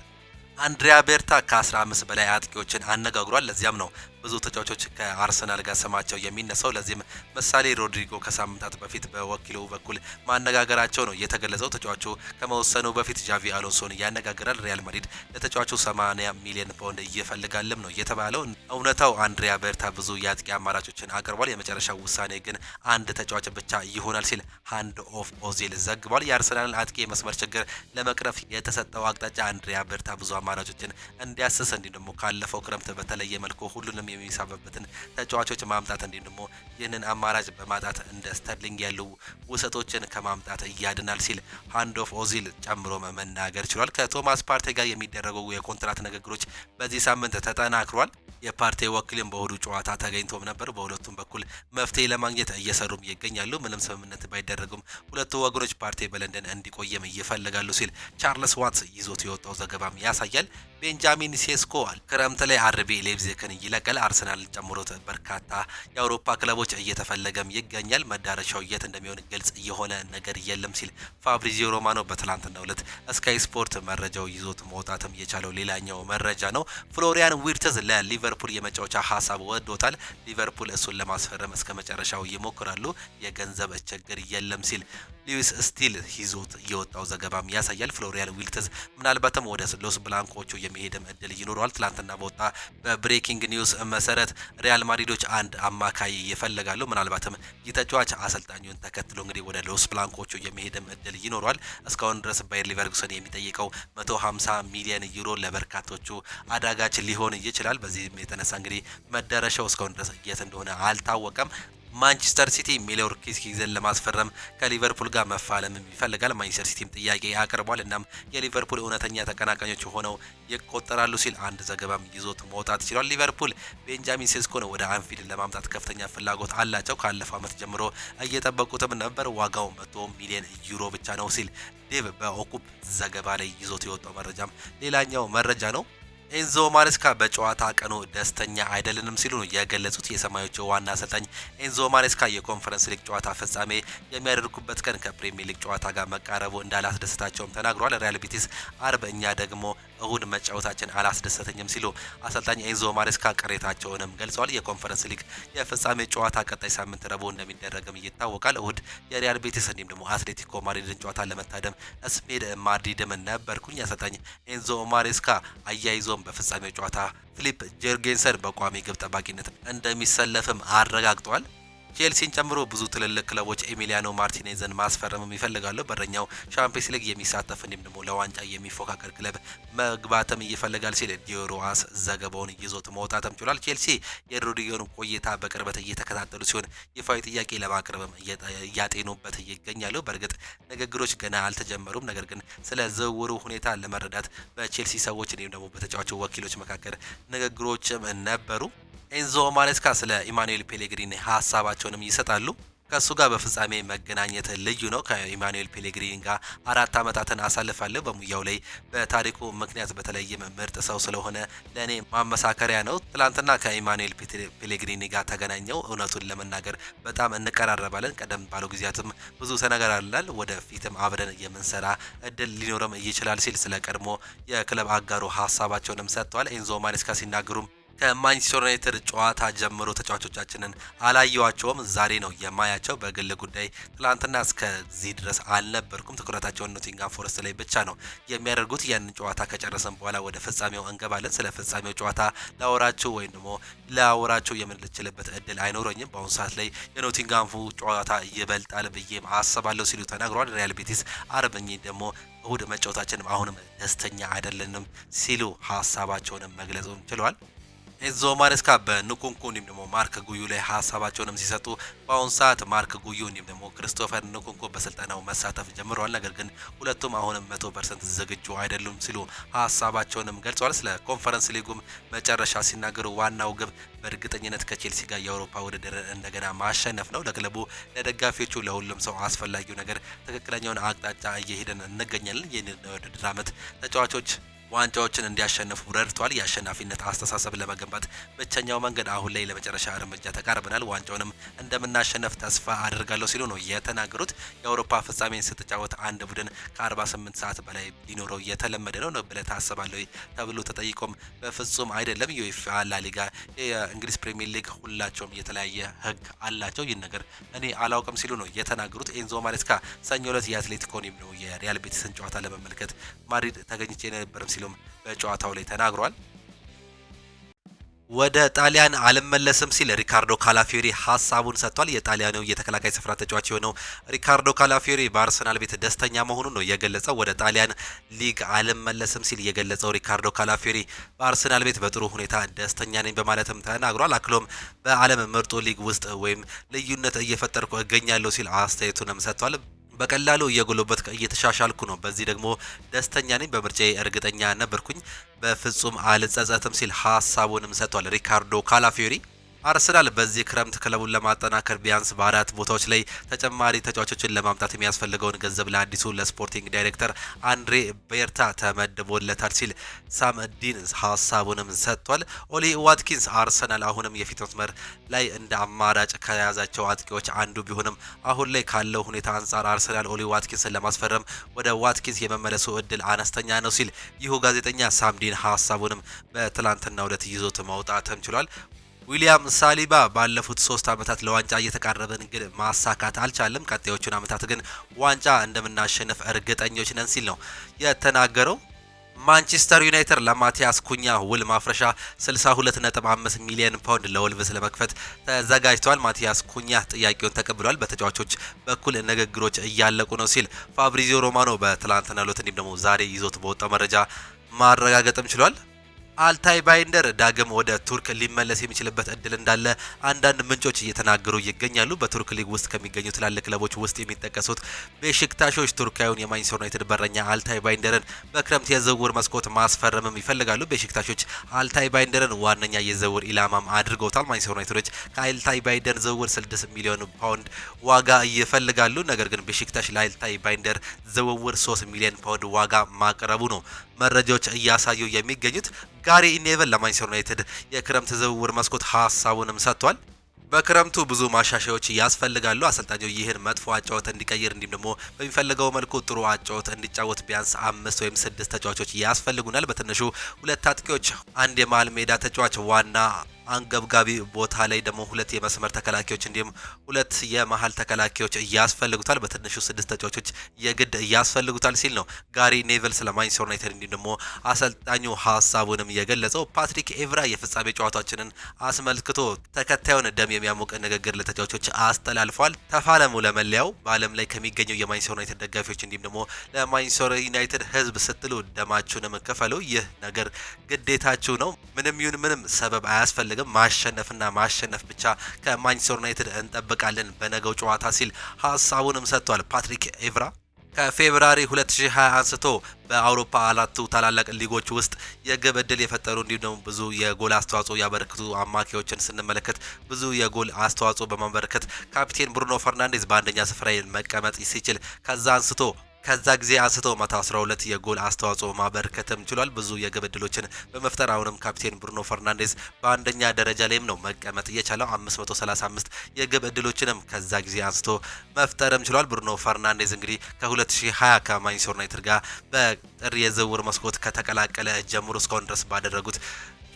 A: አንድሪያ ቤርታ ከ15 በላይ አጥቂዎችን አነጋግሯል። ለዚያም ነው ብዙ ተጫዋቾች ከአርሰናል ጋር ስማቸው የሚነሳው። ለዚህም ምሳሌ ሮድሪጎ ከሳምንታት በፊት በወኪሉ በኩል ማነጋገራቸው ነው የተገለጸው። ተጫዋቹ ከመወሰኑ በፊት ጃቪ አሎንሶን ያነጋግራል። ሪያል ማድሪድ ለተጫዋቹ 80 ሚሊዮን ፓውንድ ይፈልጋልም ነው የተባለው። እውነታው አንድሪያ ቤርታ ብዙ የአጥቂ አማራጮችን አቅርቧል። የመጨረሻው ውሳኔ ግን አንድ ተጫዋች ብቻ ይሆናል ሲል ሃንድ ኦፍ ኦዚል ዘግቧል። የአርሰናልን አጥቂ መስመር ችግር ለመቅረፍ የተሰጠው አቅጣጫ አንድሪያ ቤርታ ብዙ አማራጮችን እንዲያስስ እንዲሁም ደግሞ ካለፈው ክረምት በተለየ መልኩ ሁሉንም የሚሳበበትን ተጫዋቾች ማምጣት እንዲሁም ደግሞ ይህንን አማራጭ በማጣት እንደ ስተርሊንግ ያሉ ውሰቶችን ከማምጣት ያድናል ሲል ሃንድ ኦፍ ኦዚል ጨምሮ መናገር ችሏል። ከቶማስ ፓርቴ ጋር የሚደረጉ የኮንትራት ንግግሮች በዚህ ሳምንት ተጠናክሯል። የፓርቴ ወኪልም በእሁዱ ጨዋታ ተገኝቶም ነበር። በሁለቱም በኩል መፍትሄ ለማግኘት እየሰሩም ይገኛሉ። ምንም ስምምነት ባይደረጉም ሁለቱ ወገኖች ፓርቴ በለንደን እንዲቆየም ይፈልጋሉ ሲል ቻርልስ ዋትስ ይዞት የወጣው ዘገባም ያሳያል። ቤንጃሚን ሴስኮ ክረምት ላይ አርቢ ሌፕዚግን ይለቃል። አርሰናልን ጨምሮ በርካታ የአውሮፓ ክለቦች እየተፈለገም ይገኛል። መዳረሻው የት እንደሚሆን ግልጽ የሆነ ነገር የለም ሲል ፋብሪዚዮ ሮማኖ በትላንትናው ዕለት ስካይ ስፖርት መረጃው ይዞት መውጣትም የቻለው ሌላኛው መረጃ ነው። ፍሎሪያን ዊርትዝ ለሊቨርፑል የመጫወቻ ሀሳብ ወዶታል። ሊቨርፑል እሱን ለማስፈረም እስከ መጨረሻው ይሞክራሉ። የገንዘብ ችግር የለም ሲል ሉዊስ ስቲል ይዞት የወጣው ዘገባም ያሳያል። ፍሎሪያን ዊርትዝ ምናልባትም ወደ ሎስ ብላንኮቹ የሚሄድም እድል ይኖረዋል። ትላንትና በወጣ በብሬኪንግ ኒውስ መሰረት ሪያል ማድሪዶች አንድ አማካይ ይፈልጋሉ። ምናልባትም የተጫዋች አሰልጣኙን ተከትሎ እንግዲህ ወደ ሎስ ብላንኮቹ የሚሄድም እድል ይኖረዋል። እስካሁን ድረስ ባየር ሊቨርኩሰን የሚጠይቀው 150 ሚሊዮን ዩሮ ለበርካቶቹ አዳጋች ሊሆን ይችላል። በዚህም የተነሳ እንግዲህ መዳረሻው እስካሁን ድረስ የት እንደሆነ አልታወቀም። ማንቸስተር ሲቲ ሚሎር ኪርኪዝን ለማስፈረም ከሊቨርፑል ጋር መፋለም ይፈልጋል። ማንቸስተር ሲቲም ጥያቄ አቅርቧል። እናም የሊቨርፑል እውነተኛ ተቀናቃኞች ሆነው ይቆጠራሉ ሲል አንድ ዘገባም ይዞት መውጣት ይችላል። ሊቨርፑል ቤንጃሚን ሴስኮን ወደ አንፊልድ ለማምጣት ከፍተኛ ፍላጎት አላቸው። ካለፈው ዓመት ጀምሮ እየጠበቁትም ነበር። ዋጋው 100 ሚሊዮን ዩሮ ብቻ ነው ሲል ዴቭ በኦኩፕ ዘገባ ላይ ይዞት የወጣው መረጃም ሌላኛው መረጃ ነው። ኤንዞ ማሬስካ በጨዋታ ቀኑ ደስተኛ አይደለንም ሲሉ ነው የገለጹት። የሰማዮቹ ዋና አሰልጣኝ ኤንዞ ማሬስካ የኮንፈረንስ ሊግ ጨዋታ ፍጻሜ የሚያደርጉበት ቀን ከፕሪሚየር ሊግ ጨዋታ ጋር መቃረቡ እንዳላስደሰታቸውም ተናግሯል። ሪያል ቤቲስ አርብ፣ እኛ ደግሞ እሁድ መጫወታችን አላስደሰተኝም ሲሉ አሰልጣኝ ኤንዞ ማሬስካ ቅሬታቸውንም ገልጸዋል። የኮንፈረንስ ሊግ የፍጻሜ ጨዋታ ቀጣይ ሳምንት ረቡዕ እንደሚደረግም ይታወቃል። እሁድ የሪያል ቤቲስ እንዲሁም ደግሞ አትሌቲኮ ማድሪድን ጨዋታ ለመታደም ስፔድ ማድሪድም ነበርኩኝ። አሰልጣኝ ኤንዞ ማሬስካ አያይዞም በፍጻሜው ጨዋታ ፊሊፕ ጀርጌንሰን በቋሚ ግብ ጠባቂነት እንደሚሰለፍም አረጋግጧል። ቼልሲን ጨምሮ ብዙ ትልልቅ ክለቦች ኤሚሊያኖ ማርቲኔዝን ማስፈረምም ይፈልጋሉ። በረኛው ሻምፒየንስ ሊግ የሚሳተፍ እንዲሁም ደግሞ ለዋንጫ የሚፎካከር ክለብ መግባትም ይፈልጋል ሲል ዲዮሮአስ ዘገባውን ይዞት መውጣትም ችሏል። ቼልሲ የሮድሪጎን ቆይታ በቅርበት እየተከታተሉ ሲሆን ይፋዊ ጥያቄ ለማቅረብም እያጤኑበት ይገኛሉ። በእርግጥ ንግግሮች ገና አልተጀመሩም። ነገር ግን ስለ ዝውውሩ ሁኔታ ለመረዳት በቼልሲ ሰዎች እንዲሁም ደግሞ በተጫዋቹ ወኪሎች መካከል ንግግሮችም ነበሩ። ኤንዞ ማሬስካ ስለ ኢማኑኤል ፔሌግሪኒ ሀሳባቸውንም ይሰጣሉ። ከሱ ጋር በፍጻሜ መገናኘት ልዩ ነው። ከኢማኑኤል ፔሌግሪኒ ጋር 4 ዓመታትን አሳልፋለሁ። በሙያው ላይ በታሪኩ ምክንያት በተለይም ምርጥ ሰው ስለሆነ ለእኔ ማመሳከሪያ ነው። ትላንትና ከኢማኑኤል ፔሌግሪኒ ጋር ተገናኘው። እውነቱን ለመናገር በጣም እንቀራረባለን። ቀደም ባለው ጊዜያትም ብዙ ተነጋግረናል። ወደፊትም አብረን የምንሰራ እድል ሊኖርም ይችላል ሲል ስለ ቀድሞ የክለብ አጋሩ ሀሳባቸውንም ሰጥተዋል። ኤንዞ ማሬስካ ሲናገሩም ከማንቸስተር ዩናይትድ ጨዋታ ጀምሮ ተጫዋቾቻችንን አላየዋቸውም። ዛሬ ነው የማያቸው። በግል ጉዳይ ትላንትና እስከዚህ ድረስ አልነበርኩም። ትኩረታቸውን ኖቲንጋም ፎረስት ላይ ብቻ ነው የሚያደርጉት። ያንን ጨዋታ ከጨረሰን በኋላ ወደ ፍጻሜው እንገባለን። ስለ ፍጻሜው ጨዋታ ላወራችሁ ወይም ደግሞ ላወራችሁ የምንችልበት እድል አይኖረኝም። በአሁኑ ሰዓት ላይ የኖቲንጋሙ ጨዋታ ይበልጣል ብዬም አስባለሁ ሲሉ ተናግረዋል። ሪያል ቤቲስ አርበኝ ደግሞ እሁድ መጫወታችንም አሁንም ደስተኛ አይደለንም ሲሉ ሀሳባቸውንም መግለጹም ችለዋል። ኤንዞ ማሬስካ በንኩንኩ እንዲሁም ደግሞ ማርክ ጉዩ ላይ ሀሳባቸውንም ሲሰጡ በአሁኑ ሰዓት ማርክ ጉዩ እንዲሁም ደግሞ ክሪስቶፈር ንኩንኩ በስልጠናው መሳተፍ ጀምረዋል። ነገር ግን ሁለቱም አሁንም 100% ዝግጁ አይደሉም ሲሉ ሀሳባቸውንም ገልጸዋል። ስለ ኮንፈረንስ ሊጉም መጨረሻ ሲናገሩ ዋናው ግብ በእርግጠኝነት ከቼልሲ ጋር የአውሮፓ ውድድር እንደገና ማሸነፍ ነው። ለክለቡ፣ ለደጋፊዎቹ፣ ለሁሉም ሰው አስፈላጊው ነገር ትክክለኛውን አቅጣጫ እየሄደን እንገኛለን። ይህንን ውድድር ዓመት ተጫዋቾች ዋንጫዎችን እንዲያሸንፉ ረድቷል። የአሸናፊነት አስተሳሰብ ለመገንባት ብቸኛው መንገድ አሁን ላይ ለመጨረሻ እርምጃ ተቃርበናል። ዋንጫውንም እንደምናሸነፍ ተስፋ አድርጋለሁ ሲሉ ነው የተናገሩት። የአውሮፓ ፍጻሜን ስትጫወት አንድ ቡድን ከ48 ሰዓት በላይ ሊኖረው የተለመደ ነው ብለህ ታስባለህ ተብሎ ተጠይቆም በፍጹም አይደለም። ዩኤፋ፣ ላሊጋ፣ የእንግሊዝ ፕሪሚየር ሊግ ሁላቸውም የተለያየ ሕግ አላቸው። ይህን ነገር እኔ አላውቅም ሲሉ ነው የተናገሩት። ኤንዞ ማሬስካ ሰኞ ዕለት የአትሌቲኮን ነው የሪያል ቤቲስን ጨዋታ ለመመልከት ማድሪድ ተገኝቼ ነበርም ሲሉም በጨዋታው ላይ ተናግሯል። ወደ ጣሊያን አልመለስም ሲል ሪካርዶ ካላፊዮሪ ሀሳቡን ሰጥቷል። የጣሊያኑ የተከላካይ ስፍራ ተጫዋች የሆነው ሪካርዶ ካላፊዮሪ በአርሰናል ቤት ደስተኛ መሆኑን ነው የገለጸው። ወደ ጣሊያን ሊግ አልመለስም ሲል የገለጸው ሪካርዶ ካላፊዮሪ በአርሰናል ቤት በጥሩ ሁኔታ ደስተኛ ነኝ በማለትም ተናግሯል። አክሎም በዓለም ምርጡ ሊግ ውስጥ ወይም ልዩነት እየፈጠርኩ እገኛለሁ ሲል አስተያየቱንም ሰጥቷል። በቀላሉ እየጎለበት እየተሻሻልኩ ነው። በዚህ ደግሞ ደስተኛ ነኝ። በምርጫዬ እርግጠኛ ነበርኩኝ። በፍጹም አልጸጸትም ሲል ሀሳቡንም ሰጥቷል ሪካርዶ ካላፊዮሪ። አርሰናል በዚህ ክረምት ክለቡን ለማጠናከር ቢያንስ በአራት ቦታዎች ላይ ተጨማሪ ተጫዋቾችን ለማምጣት የሚያስፈልገውን ገንዘብ ለአዲሱ ለስፖርቲንግ ዳይሬክተር አንድሬ ቤርታ ተመድቦለታል ሲል ሳምዲን ሀሳቡንም ሰጥቷል። ኦሊ ዋትኪንስ አርሰናል አሁንም የፊት መስመር ላይ እንደ አማራጭ ከያዛቸው አጥቂዎች አንዱ ቢሆንም አሁን ላይ ካለው ሁኔታ አንጻር አርሰናል ኦሊ ዋትኪንስን ለማስፈረም ወደ ዋትኪንስ የመመለሱ እድል አነስተኛ ነው ሲል ይሁ ጋዜጠኛ ሳምዲን ሀሳቡንም በትላንትናው ዕለት ይዞት መውጣትም ችሏል። ዊሊያም ሳሊባ ባለፉት 3 ዓመታት ለዋንጫ እየተቃረበን ግን ማሳካት አልቻለም። ቀጣዮቹን ዓመታት ግን ዋንጫ እንደምናሸንፍ እርግጠኞች ነን ሲል ነው የተናገረው። ማንቸስተር ዩናይትድ ለማቲያስ ኩኛ ውል ማፍረሻ 62.5 ሚሊዮን ፓውንድ ለወልቭስ ለመክፈት ተዘጋጅቷል። ማቲያስ ኩኛ ጥያቄውን ተቀብሏል። በተጫዋቾች በኩል ንግግሮች እያለቁ ነው ሲል ፋብሪዚዮ ሮማኖ በትላንትናው ዕለት እንዲሁም ደግሞ ዛሬ ይዞት በወጣው መረጃ ማረጋገጥም ችሏል። አልታይ ባይንደር ዳግም ወደ ቱርክ ሊመለስ የሚችልበት እድል እንዳለ አንዳንድ ምንጮች እየተናገሩ ይገኛሉ። በቱርክ ሊግ ውስጥ ከሚገኙ ትላልቅ ክለቦች ውስጥ የሚጠቀሱት ቤሺክታሾች ቱርካዊውን የማንቸስተር ዩናይትድ በረኛ አልታይ ባይንደርን በክረምት የዝውውር መስኮት ማስፈረምም ይፈልጋሉ። ቤሺክታሾች አልታይ ባይንደርን ዋነኛ የዝውውር ኢላማም አድርገውታል። ማንቸስተር ዩናይትዶች ከአልታይ ባይንደር ዝውውር 6 ሚሊዮን ፓውንድ ዋጋ ይፈልጋሉ። ነገር ግን ቤሺክታሽ ለአልታይ ባይንደር ዝውውር 3 ሚሊዮን ፓውንድ ዋጋ ማቅረቡ ነው መረጃዎች እያሳዩ የሚገኙት። ጋሪ ኔቨል ለማንቸስተር ዩናይትድ የክረምት ዝውውር መስኮት ሀሳቡንም ሰጥቷል። በክረምቱ ብዙ ማሻሻያዎች ያስፈልጋሉ። አሰልጣኙ ይህን መጥፎ አጫወት እንዲቀይር እንዲሁም ደግሞ በሚፈልገው መልኩ ጥሩ አጫወት እንዲጫወት ቢያንስ 5 ወይም 6 ተጫዋቾች ያስፈልጉናል። በትንሹ 2 አጥቂዎች፣ አንድ የመሃል ሜዳ ተጫዋች፣ ዋና አንገብጋቢ ቦታ ላይ ደግሞ 2 የመስመር ተከላካዮች እንዲሁም 2 የመሃል ተከላካዮች ያስፈልጉታል። በትንሹ 6 ተጫዋቾች የግድ ያስፈልጉታል ሲል ነው ጋሪ ኔቨል ስለ ማንቸስተር ዩናይትድ እንዲሁም ደግሞ አሰልጣኙ ሀሳቡንም የገለጸው። ፓትሪክ ኤቭራ የፍጻሜ ጨዋታችንን አስመልክቶ ተከታዩን ደም የሚያሞቅ ንግግር ለተጫዋቾች አስተላልፏል። ተፋለሙ ለመለያው። በዓለም ላይ ከሚገኙ የማንቸስተር ዩናይትድ ደጋፊዎች እንዲሁም ደግሞ ለማንቸስተር ዩናይትድ ሕዝብ ስትሉ ደማችሁንም ክፈሉ። ይህ ነገር ግዴታችሁ ነው። ምንም ይሁን ምንም ሰበብ አያስፈልግም። ማሸነፍና ማሸነፍ ብቻ ከማንቸስተር ዩናይትድ እንጠብቃለን በነገው ጨዋታ ሲል ሀሳቡንም ሰጥቷል። ፓትሪክ ኤቭራ ከፌብራሪ 2020 አንስቶ በአውሮፓ 4 ታላላቅ ሊጎች ውስጥ የግብ ዕድል የፈጠሩ እንዲሁም ደግሞ ብዙ የጎል አስተዋጽኦ ያበረክቱ አማካዮችን ስንመለከት ብዙ የጎል አስተዋጽኦ በማበረከት ካፒቴን ብሩኖ ፈርናንዴዝ በአንደኛ ስፍራ መቀመጥ ሲችል ከዛ ጊዜ አንስቶ 112 የጎል አስተዋጽኦ ማበርከትም ችሏል። ብዙ የግብ ዕድሎችን በመፍጠር አሁንም ካፒቴን ብሩኖ ፈርናንዴዝ በአንደኛ ደረጃ ላይም ነው መቀመጥ የቻለው። 535 የግብ ዕድሎችንም ከዛ ጊዜ አንስቶ መፍጠርም ችሏል። ብሩኖ ፈርናንዴዝ እንግዲህ ከ2020 ከማንቸስተር ዩናይትድ ጋር በጥር የዝውውር መስኮት ከተቀላቀለ ጀምሮ እስካሁን ድረስ ባደረጉት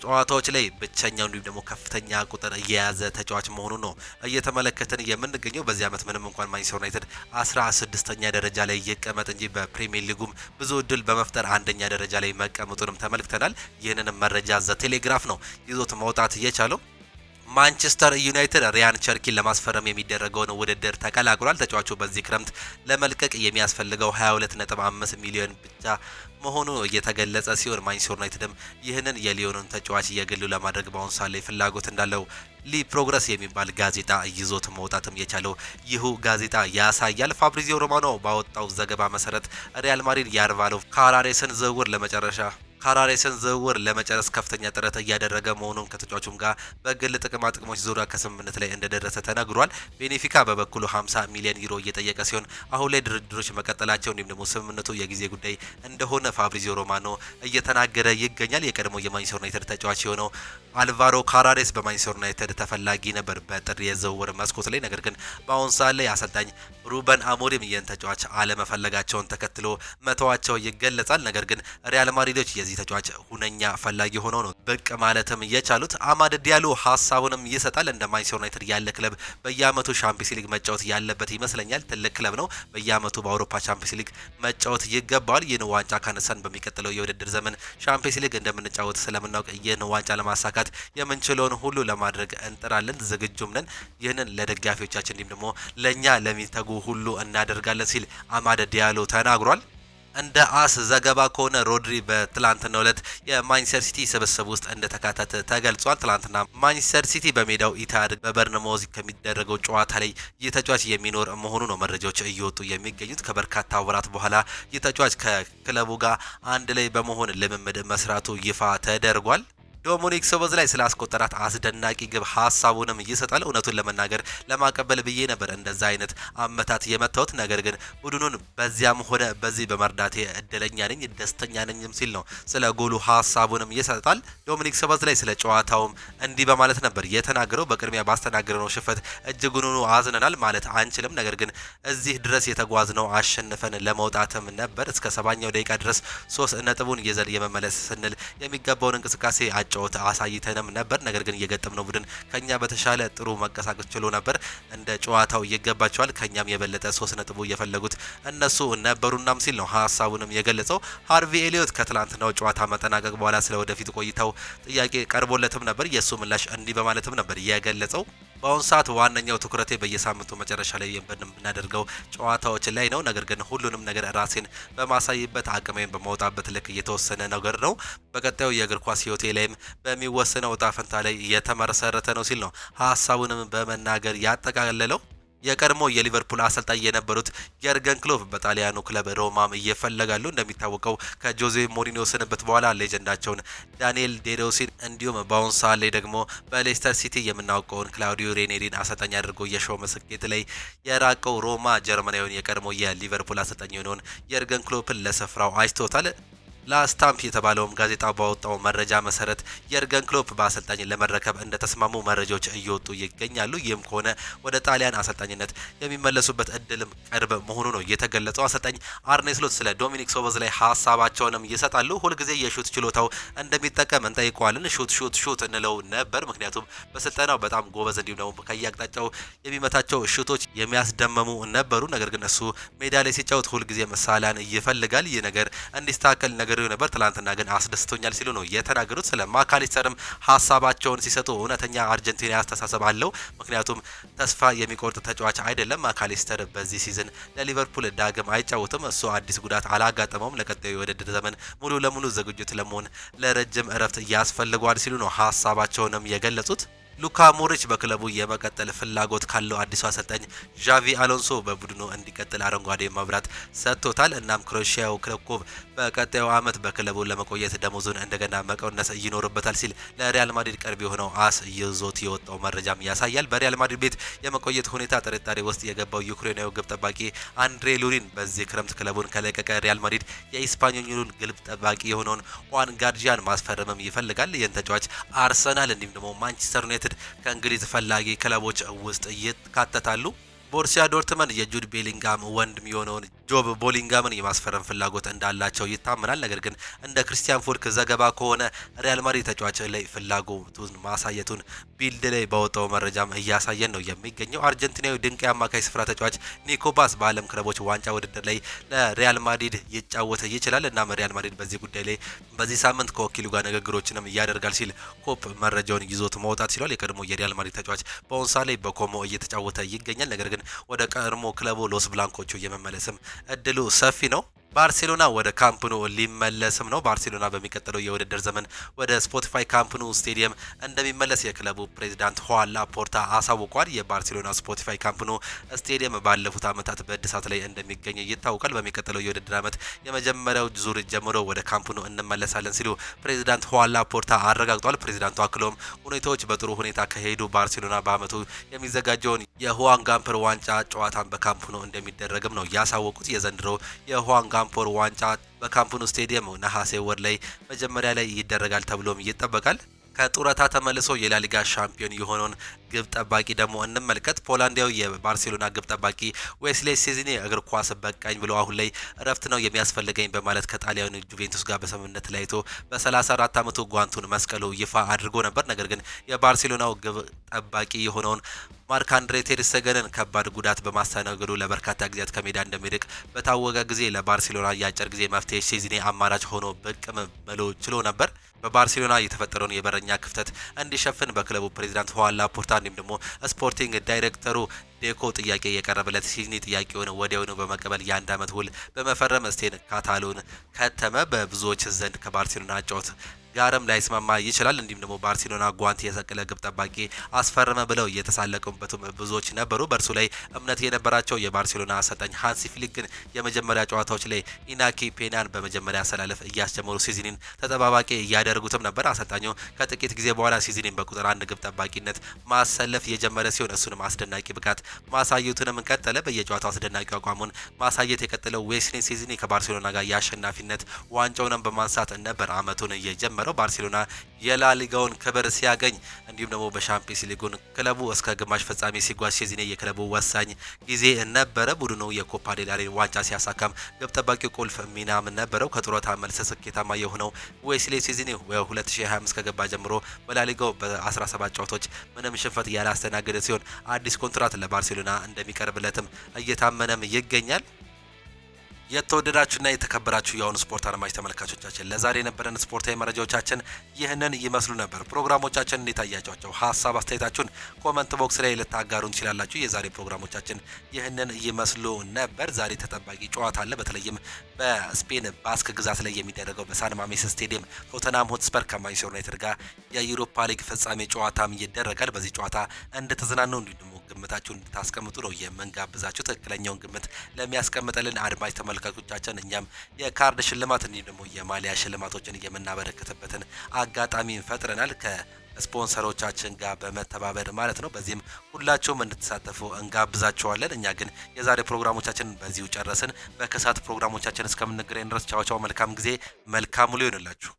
A: ጨዋታዎች ላይ ብቸኛው እንዲሁም ደግሞ ከፍተኛ ቁጥር እየያዘ ተጫዋች መሆኑ ነው እየተመለከትን የምንገኘው። በዚህ ዓመት ምንም እንኳን ማንቸስተር ዩናይትድ 16ኛ ደረጃ ላይ ይቀመጥ እንጂ በፕሪሚየር ሊጉም ብዙ እድል በመፍጠር አንደኛ ደረጃ ላይ መቀመጡንም ተመልክተናል። ይህንንም መረጃ ዘ ቴሌግራፍ ነው ይዞት መውጣት የቻለው። ማንቸስተር ዩናይትድ ሪያን ቸርኪን ለማስፈረም የሚደረገውን ውድድር ተቀላቅሏል። ተጫዋቹ በዚህ ክረምት ለመልቀቅ የሚያስፈልገው 22.5 ሚሊዮን ብቻ መሆኑ እየተገለጸ ሲሆን ማንቸስተር ዩናይትድም ይህንን የሊዮንን ተጫዋች የግሉ ለማድረግ በአሁኑ ሰዓት ላይ ፍላጎት እንዳለው ፕሮግረስ የሚባል ጋዜጣ ይዞት መውጣትም የቻለው ይሁ ጋዜጣ ያሳያል። ፋብሪዚዮ ሮማኖ ባወጣው ዘገባ መሰረት ሪያል ማድሪድ የአልቫሮ ካራሬስን ዝውውር ለመጨረስ ከፍተኛ ጥረት እያደረገ መሆኑን ከተጫዋቹም ጋር በግል ጥቅማ ጥቅሞች ዙሪያ ከስምምነት ላይ እንደደረሰ ተነግሯል። ቤኔፊካ በበኩሉ 50 ሚሊዮን ዩሮ እየጠየቀ ሲሆን አሁን ላይ ድርድሮች መቀጠላቸው እንዲሁም ደግሞ ስምምነቱ የጊዜ ጉዳይ እንደሆነ ፋብሪዚዮ ሮማኖ እየተናገረ ይገኛል። የቀድሞ የማንቸስተር ዩናይትድ ተጫዋች የሆነው አልቫሮ ካራሬስ በማንቸስተር ዩናይትድ ተፈላጊ ነበር በጥር የዝውውር መስኮት ላይ። ነገር ግን በአሁን ሰዓት ላይ አሰልጣኝ ሩበን አሞሪም ይህን ተጫዋች አለመፈለጋቸውን ተከትሎ መተዋቸው ይገለጻል። ነገር ግን ሪያል ማድሪዶች የዚህ ተጫዋች ሁነኛ ፈላጊ ሆነው ነው ብቅ ማለትም የቻሉት። አማድ ዲያሎ ሀሳቡንም ይሰጣል። እንደ ማንቸስተር ዩናይትድ ያለ ክለብ በየአመቱ ሻምፒየንስ ሊግ መጫወት ያለበት ይመስለኛል። ትልቅ ክለብ ነው። በየአመቱ በአውሮፓ ሻምፒየንስ ሊግ መጫወት ይገባዋል። ይህን ዋንጫ ካነሳን በሚቀጥለው የውድድር ዘመን ሻምፒየንስ ሊግ እንደምንጫወት ስለምናውቅ ይህን ዋንጫ ለማሳካት የምንችለውን ሁሉ ለማድረግ እንጥራለን፣ ዝግጁም ነን። ይህንን ለደጋፊዎቻችን እንዲሁም ደግሞ ለእኛ ለሚተጉ ሁሉ እናደርጋለን ሲል አማድ ዲያሎ ተናግሯል። እንደ አስ ዘገባ ከሆነ ሮድሪ በትላንትናው ዕለት የማንቸስተር ሲቲ ስብስብ ውስጥ እንደተካተተ ተገልጿል። ትላንትና ማንቸስተር ሲቲ በሜዳው ኢታድ በበርንማውዝ ከሚደረገው ጨዋታ ላይ የተጫዋች የሚኖር መሆኑ ነው መረጃዎች እየወጡ የሚገኙት። ከበርካታ ወራት በኋላ የተጫዋች ከክለቡ ጋር አንድ ላይ በመሆን ልምምድ መስራቱ ይፋ ተደርጓል። ዶሚኒክ ሶቦስላይ ስላስቆጠራት አስደናቂ ግብ ሀሳቡንም ይሰጣል። እውነቱን ለመናገር ለማቀበል ብዬ ነበር እንደዛ አይነት አመታት የመታወት፣ ነገር ግን ቡድኑን በዚያም ሆነ በዚህ በመርዳቴ እድለኛ ነኝ፣ ደስተኛ ነኝም ሲል ነው ስለ ጎሉ ሀሳቡንም ይሰጣል። ዶሚኒክ ሶቦስላይ ስለ ጨዋታውም እንዲህ በማለት ነበር የተናገረው። በቅድሚያ ባስተናገረው ሽንፈት እጅጉን አዝነናል ማለት አንችልም፣ ነገር ግን እዚህ ድረስ የተጓዝነው አሸንፈን ለመውጣትም ነበር። እስከ 70ኛው ደቂቃ ድረስ 3 ነጥቡን ይዘን የመመለስ ስንል የሚገባውን እንቅስቃሴ ጨዋታ አሳይተንም ነበር። ነገር ግን የገጠምነው ቡድን ከኛ በተሻለ ጥሩ መንቀሳቀስ ችሎ ነበር። እንደ ጨዋታው ይገባቸዋል። ከኛም የበለጠ 3 ነጥቡ የፈለጉት እነሱ ነበሩናም ሲል ነው ሀሳቡንም የገለጸው። ሃርቪ ኤሊዮት ከትላንትናው ጨዋታ መጠናቀቅ በኋላ ስለ ወደፊት ቆይታው ጥያቄ ቀርቦለትም ነበር። የእሱ ምላሽ እንዲህ በማለትም ነበር የገለጸው። በአሁኑ ሰዓት ዋነኛው ትኩረቴ በየሳምንቱ መጨረሻ ላይ የምናደርገው ጨዋታዎች ላይ ነው። ነገር ግን ሁሉንም ነገር ራሴን በማሳይበት አቅሜን በማውጣበት ልክ እየተወሰነ ነገር ነው። በቀጣዩ የእግር ኳስ ህይወቴ ላይም በሚወሰነው እጣ ፈንታ ላይ የተመሰረተ ነው ሲል ነው ሀሳቡንም በመናገር ያጠቃለለው። የቀድሞ የሊቨርፑል አሰልጣኝ የነበሩት የርገን ክሎፕ በጣሊያኑ ክለብ ሮማም እየፈለጋሉ። እንደሚታወቀው ከጆዜ ሞሪኒዮ ስንብት በኋላ ሌጀንዳቸውን ዳንኤል ዴሮሲን እንዲሁም በአሁኑ ሰዓት ላይ ደግሞ በሌስተር ሲቲ የምናውቀውን ክላውዲዮ ሬኔሪን አሰልጣኝ አድርጎ የሾመ ስኬት ላይ የራቀው ሮማ ጀርመናዊውን የቀድሞ የሊቨርፑል አሰልጣኝ የሆነውን የርገን ክሎፕን ለስፍራው አጭቶታል። ላስታምፕ የተባለውም ጋዜጣ ባወጣው መረጃ መሰረት የርገን ክሎፕ በአሰልጣኝ ለመረከብ እንደተስማሙ መረጃዎች እየወጡ ይገኛሉ። ይህም ከሆነ ወደ ጣሊያን አሰልጣኝነት የሚመለሱበት እድልም ቅርብ መሆኑ ነው የተገለጸው። አሰልጣኝ አርኔ ስሎት ስለ ዶሚኒክ ሶቦስላይ ሀሳባቸውንም ይሰጣሉ። ሁልጊዜ የሹት ችሎታው እንደሚጠቀም እንጠይቀዋለን። ሹት እንለው ነበር፣ ምክንያቱም በስልጠናው በጣም ጎበዝ እንዲሁም ደግሞ ከየአቅጣጫው የሚመታቸው ሹቶች የሚያስደመሙ ነበሩ። ነገር ግን እሱ ሜዳ ላይ ሲጫወት ሁልጊዜ መሳላን ይፈልጋል። ይህ ነገር እንዲስተካከል ነገር ነበር። ትላንትና ግን አስደስቶኛል ሲሉ ነው የተናገሩት። ስለ ማካሊስተርም ሀሳባቸውን ሲሰጡ እውነተኛ አርጀንቲና አስተሳሰብ አለው፣ ምክንያቱም ተስፋ የሚቆርጥ ተጫዋች አይደለም። ማካሊስተር በዚህ ሲዝን ለሊቨርፑል ዳግም አይጫወትም። እሱ አዲስ ጉዳት አላጋጠመውም። ለቀጣዩ የውድድር ዘመን ሙሉ ለሙሉ ዝግጁት ለመሆን ለረጅም እረፍት ያስፈልገዋል ሲሉ ነው ሀሳባቸውንም የገለጹት። ሉካ ሞድሪች በክለቡ የመቀጠል ፍላጎት ካለው አዲሱ አሰልጣኝ ዣቪ አሎንሶ በቡድኑ እንዲቀጥል አረንጓዴ መብራት ሰጥቶታል። እናም ክሮኤሺያው ክለብ በቀጣዩ ዓመት በክለቡ ለመቆየት ደሞዙን እንደገና መቀነስ ይኖርበታል ሲል ለሪያል ማድሪድ ቅርብ የሆነው አስ ይዞት የወጣው መረጃም ያሳያል። በሪያል ማድሪድ ቤት የመቆየት ሁኔታ ጥርጣሬ ውስጥ የገባው ዩክሬናዊው ግብ ጠባቂ አንድሬ ሉሪን በዚህ ክረምት ክለቡን ከለቀቀ ሪያል ማድሪድ የኢስፓኞሉን ግብ ጠባቂ የሆነውን ዋን ጋርጂያን ማስፈረምም ይፈልጋል። ይህን ተጫዋች አርሰናል እንዲሁም ደግሞ ማንቸስተር ዩናይትድ ከእንግሊዝ ፈላጊ ክለቦች ውስጥ ይካተታሉ። ቦሩሲያ ዶርትመንድ የጁድ ቤሊንጋም ወንድም የሆነውን ጆብ ቦሊንጋምን የማስፈረም ፍላጎት እንዳላቸው ይታመናል። ነገር ግን እንደ ክሪስቲያን ፎልክ ዘገባ ከሆነ ሪያል ማድሪድ ተጫዋች ላይ ፍላጎቱን ማሳየቱን ቢልድ ላይ ባወጣው መረጃም እያሳየን ነው የሚገኘው። አርጀንቲናዊ ድንቅ የአማካይ ስፍራ ተጫዋች ኒኮ ባስ በዓለም ክለቦች ዋንጫ ውድድር ላይ ለሪያል ማድሪድ ይጫወት ይችላል። እናም ሪያል ማድሪድ በዚህ ጉዳይ ላይ በዚህ ሳምንት ከወኪሉ ጋር ንግግሮችንም እያደርጋል ሲል ኮፕ መረጃውን ይዞት መውጣት ችሏል። የቀድሞ የሪያል ማድሪድ ተጫዋች በአሁኑ ሰዓት ላይ በኮሞ እየተጫወተ ይገኛል። ነገር ግን ወደ ቀድሞ ክለቡ ሎስ ብላንኮቹ የመመለስም እድሉ ሰፊ ነው። ባርሴሎና ወደ ካምፕኑ ሊመለስም ነው። ባርሴሎና በሚቀጥለው የውድድር ዘመን ወደ ስፖቲፋይ ካምፕኑ ስቴዲየም እንደሚመለስ የክለቡ ፕሬዚዳንት ሁዋን ላፖርታ አሳውቋል። የባርሴሎና ስፖቲፋይ ካምፕኑ ስቴዲየም ባለፉት ዓመታት በእድሳት ላይ እንደሚገኝ ይታወቃል። በሚቀጥለው የውድድር ዓመት የመጀመሪያው ዙር ጀምሮ ወደ ካምፕኑ እንመለሳለን ሲሉ ፕሬዚዳንት ሁዋን ላፖርታ አረጋግጧል። ፕሬዚዳንቱ አክለውም ሁኔታዎች በጥሩ ሁኔታ ከሄዱ ባርሴሎና በዓመቱ የሚዘጋጀውን የሁዋን ጋምፐር ዋንጫ ጨዋታን በካምፕኑ እንደሚደረግም ነው ያሳወቁት። የዘንድሮ የሁዋን ጋምፖር ዋንጫ በካምፕኑ ስቴዲየም ነሐሴ ወር ላይ መጀመሪያ ላይ ይደረጋል ተብሎም ይጠበቃል። ከጡረታ ተመልሶ የላሊጋ ሻምፒዮን የሆነውን ግብ ጠባቂ ደግሞ እንመልከት። ፖላንዳዊ የባርሴሎና ግብ ጠባቂ ዌስሌ ሴዚኒ እግር ኳስ በቃኝ ብሎ አሁን ላይ እረፍት ነው የሚያስፈልገኝ በማለት ከጣሊያኑ ጁቬንቱስ ጋር በስምምነት ተለያይቶ በ34 ዓመቱ ጓንቱን መስቀሉ ይፋ አድርጎ ነበር። ነገር ግን የባርሴሎናው ግብ ጠባቂ የሆነውን ማርክ አንድሬ ቴር ስቴገንን ከባድ ጉዳት በማስተናገዱ ለበርካታ ጊዜያት ከሜዳ እንደሚርቅ በታወቀ ጊዜ ለባርሴሎና የአጭር ጊዜ መፍትሄ ሴዚኒ አማራጭ ሆኖ ብቅ ብሎ ችሎ ነበር። በባርሴሎና የተፈጠረውን የበረኛ ክፍተት እንዲሸፍን በክለቡ ፕሬዚዳንት ሁዋን ላፖርታ እንዲሁም ደግሞ ስፖርቲንግ ዳይሬክተሩ ዴኮ ጥያቄ የቀረበለት ሲዝኒ ጥያቄውን ወዲያውኑ በመቀበል የ1 ዓመት ውል በመፈረም ስቴን ካታሎን ከተመ። በብዙዎች ዘንድ ከባርሴሎና ጨዋታ ጋርም ላይስማማ ይችላል። እንዲሁም ደግሞ ባርሴሎና ጓንት የሰቀለ ግብ ጠባቂ አስፈረመ ብለው እየተሳለቁበትም ብዙዎች ነበሩ። በእርሱ ላይ እምነት የነበራቸው የባርሴሎና አሰልጣኝ ሃንሲ ፍሊክ ግን የመጀመሪያ ጨዋታዎች ላይ ኢናኪ ፔናን በመጀመሪያ አሰላለፍ እያስጀመሩ ሲዝኒን ተጠባባቂ እያደረጉትም ነበር። አሰልጣኙ ከጥቂት ጊዜ በኋላ ሲዝኒን በቁጥር 1 ግብ ጠባቂነት ማሰለፍ የጀመረ ሲሆን እሱንም አስደናቂ ብቃት ማሳየቱንም ቀጠለ። በየጨዋታው አስደናቂ አቋሙን ማሳየት የቀጠለው ዌስሊ ሲዝኒ ከባርሴሎና ጋር የአሸናፊነት ዋንጫውንም በማንሳት ነበር አመቱን የጀመረው። ባርሴሎና የላሊጋውን ክብር ሲያገኝ እንዲሁም ደግሞ በሻምፒየንስ ሊጉን ክለቡ እስከ ግማሽ ፍጻሜ ሲጓዝ ሲዝኒ የክለቡ ወሳኝ ጊዜ ነበረ። ቡድኑ የኮፓ ዴል ሬይ ዋንጫ ሲያሳካም ግብ ጠባቂው ቁልፍ ሚናም ነበረው። ከጡረታ መልስ ስኬታማ የሆነው ዌስሊ ሲዝኒ በ2025 ከገባ ጀምሮ በላሊጋው በ17 ጨዋታዎች ምንም ሽንፈት ያላስተናገደ ሲሆን አዲስ ኮንትራት ለባርሴሎና እንደሚቀርብለትም እየታመነም ይገኛል። የተወደዳችሁና የተከበራችሁ የአሁኑ ስፖርት አድማጭ ተመልካቾቻችን ለዛሬ የነበረን ስፖርታዊ መረጃዎቻችን ይህንን ይመስሉ ነበር። ፕሮግራሞቻችን እንዴት አያችኋቸው? ሀሳብ አስተያየታችሁን ኮመንት ቦክስ ላይ ልታጋሩን ትችላላችሁ። የዛሬ ፕሮግራሞቻችን ይህንን ይመስሉ ነበር። ዛሬ ተጠባቂ ጨዋታ አለ። በተለይም በስፔን ባስክ ግዛት ላይ የሚደረገው በሳን ማሜስ ስቴዲየም ቶተናም ሆትስፐር ከማንቸስተር ዩናይትድ ጋር የዩሮፓ ሊግ ፍጻሜ ጨዋታም ይደረጋል። በዚህ ጨዋታ እንደተዝናኑ እንዲሁም ግምታችሁን እንድታስቀምጡ ነው የምንጋብዛችሁ። ትክክለኛውን ግምት ለሚያስቀምጥልን አድማጭ ተመልካቾቻችን እኛም የካርድ ሽልማት እንዲሁም ደግሞ የማሊያ ሽልማቶችን የምናበረክትበትን አጋጣሚ ፈጥረናል ከስፖንሰሮቻችን ጋር በመተባበር ማለት ነው። በዚህም ሁላችሁም እንድትሳተፉ እንጋብዛችኋለን። እኛ ግን የዛሬ ፕሮግራሞቻችን በዚሁ ጨረስን። በከሳት ፕሮግራሞቻችን እስከምንገናኝ ድረስ ቻው ቻው። መልካም ጊዜ፣ መልካም ውሎ ይሆንላችሁ።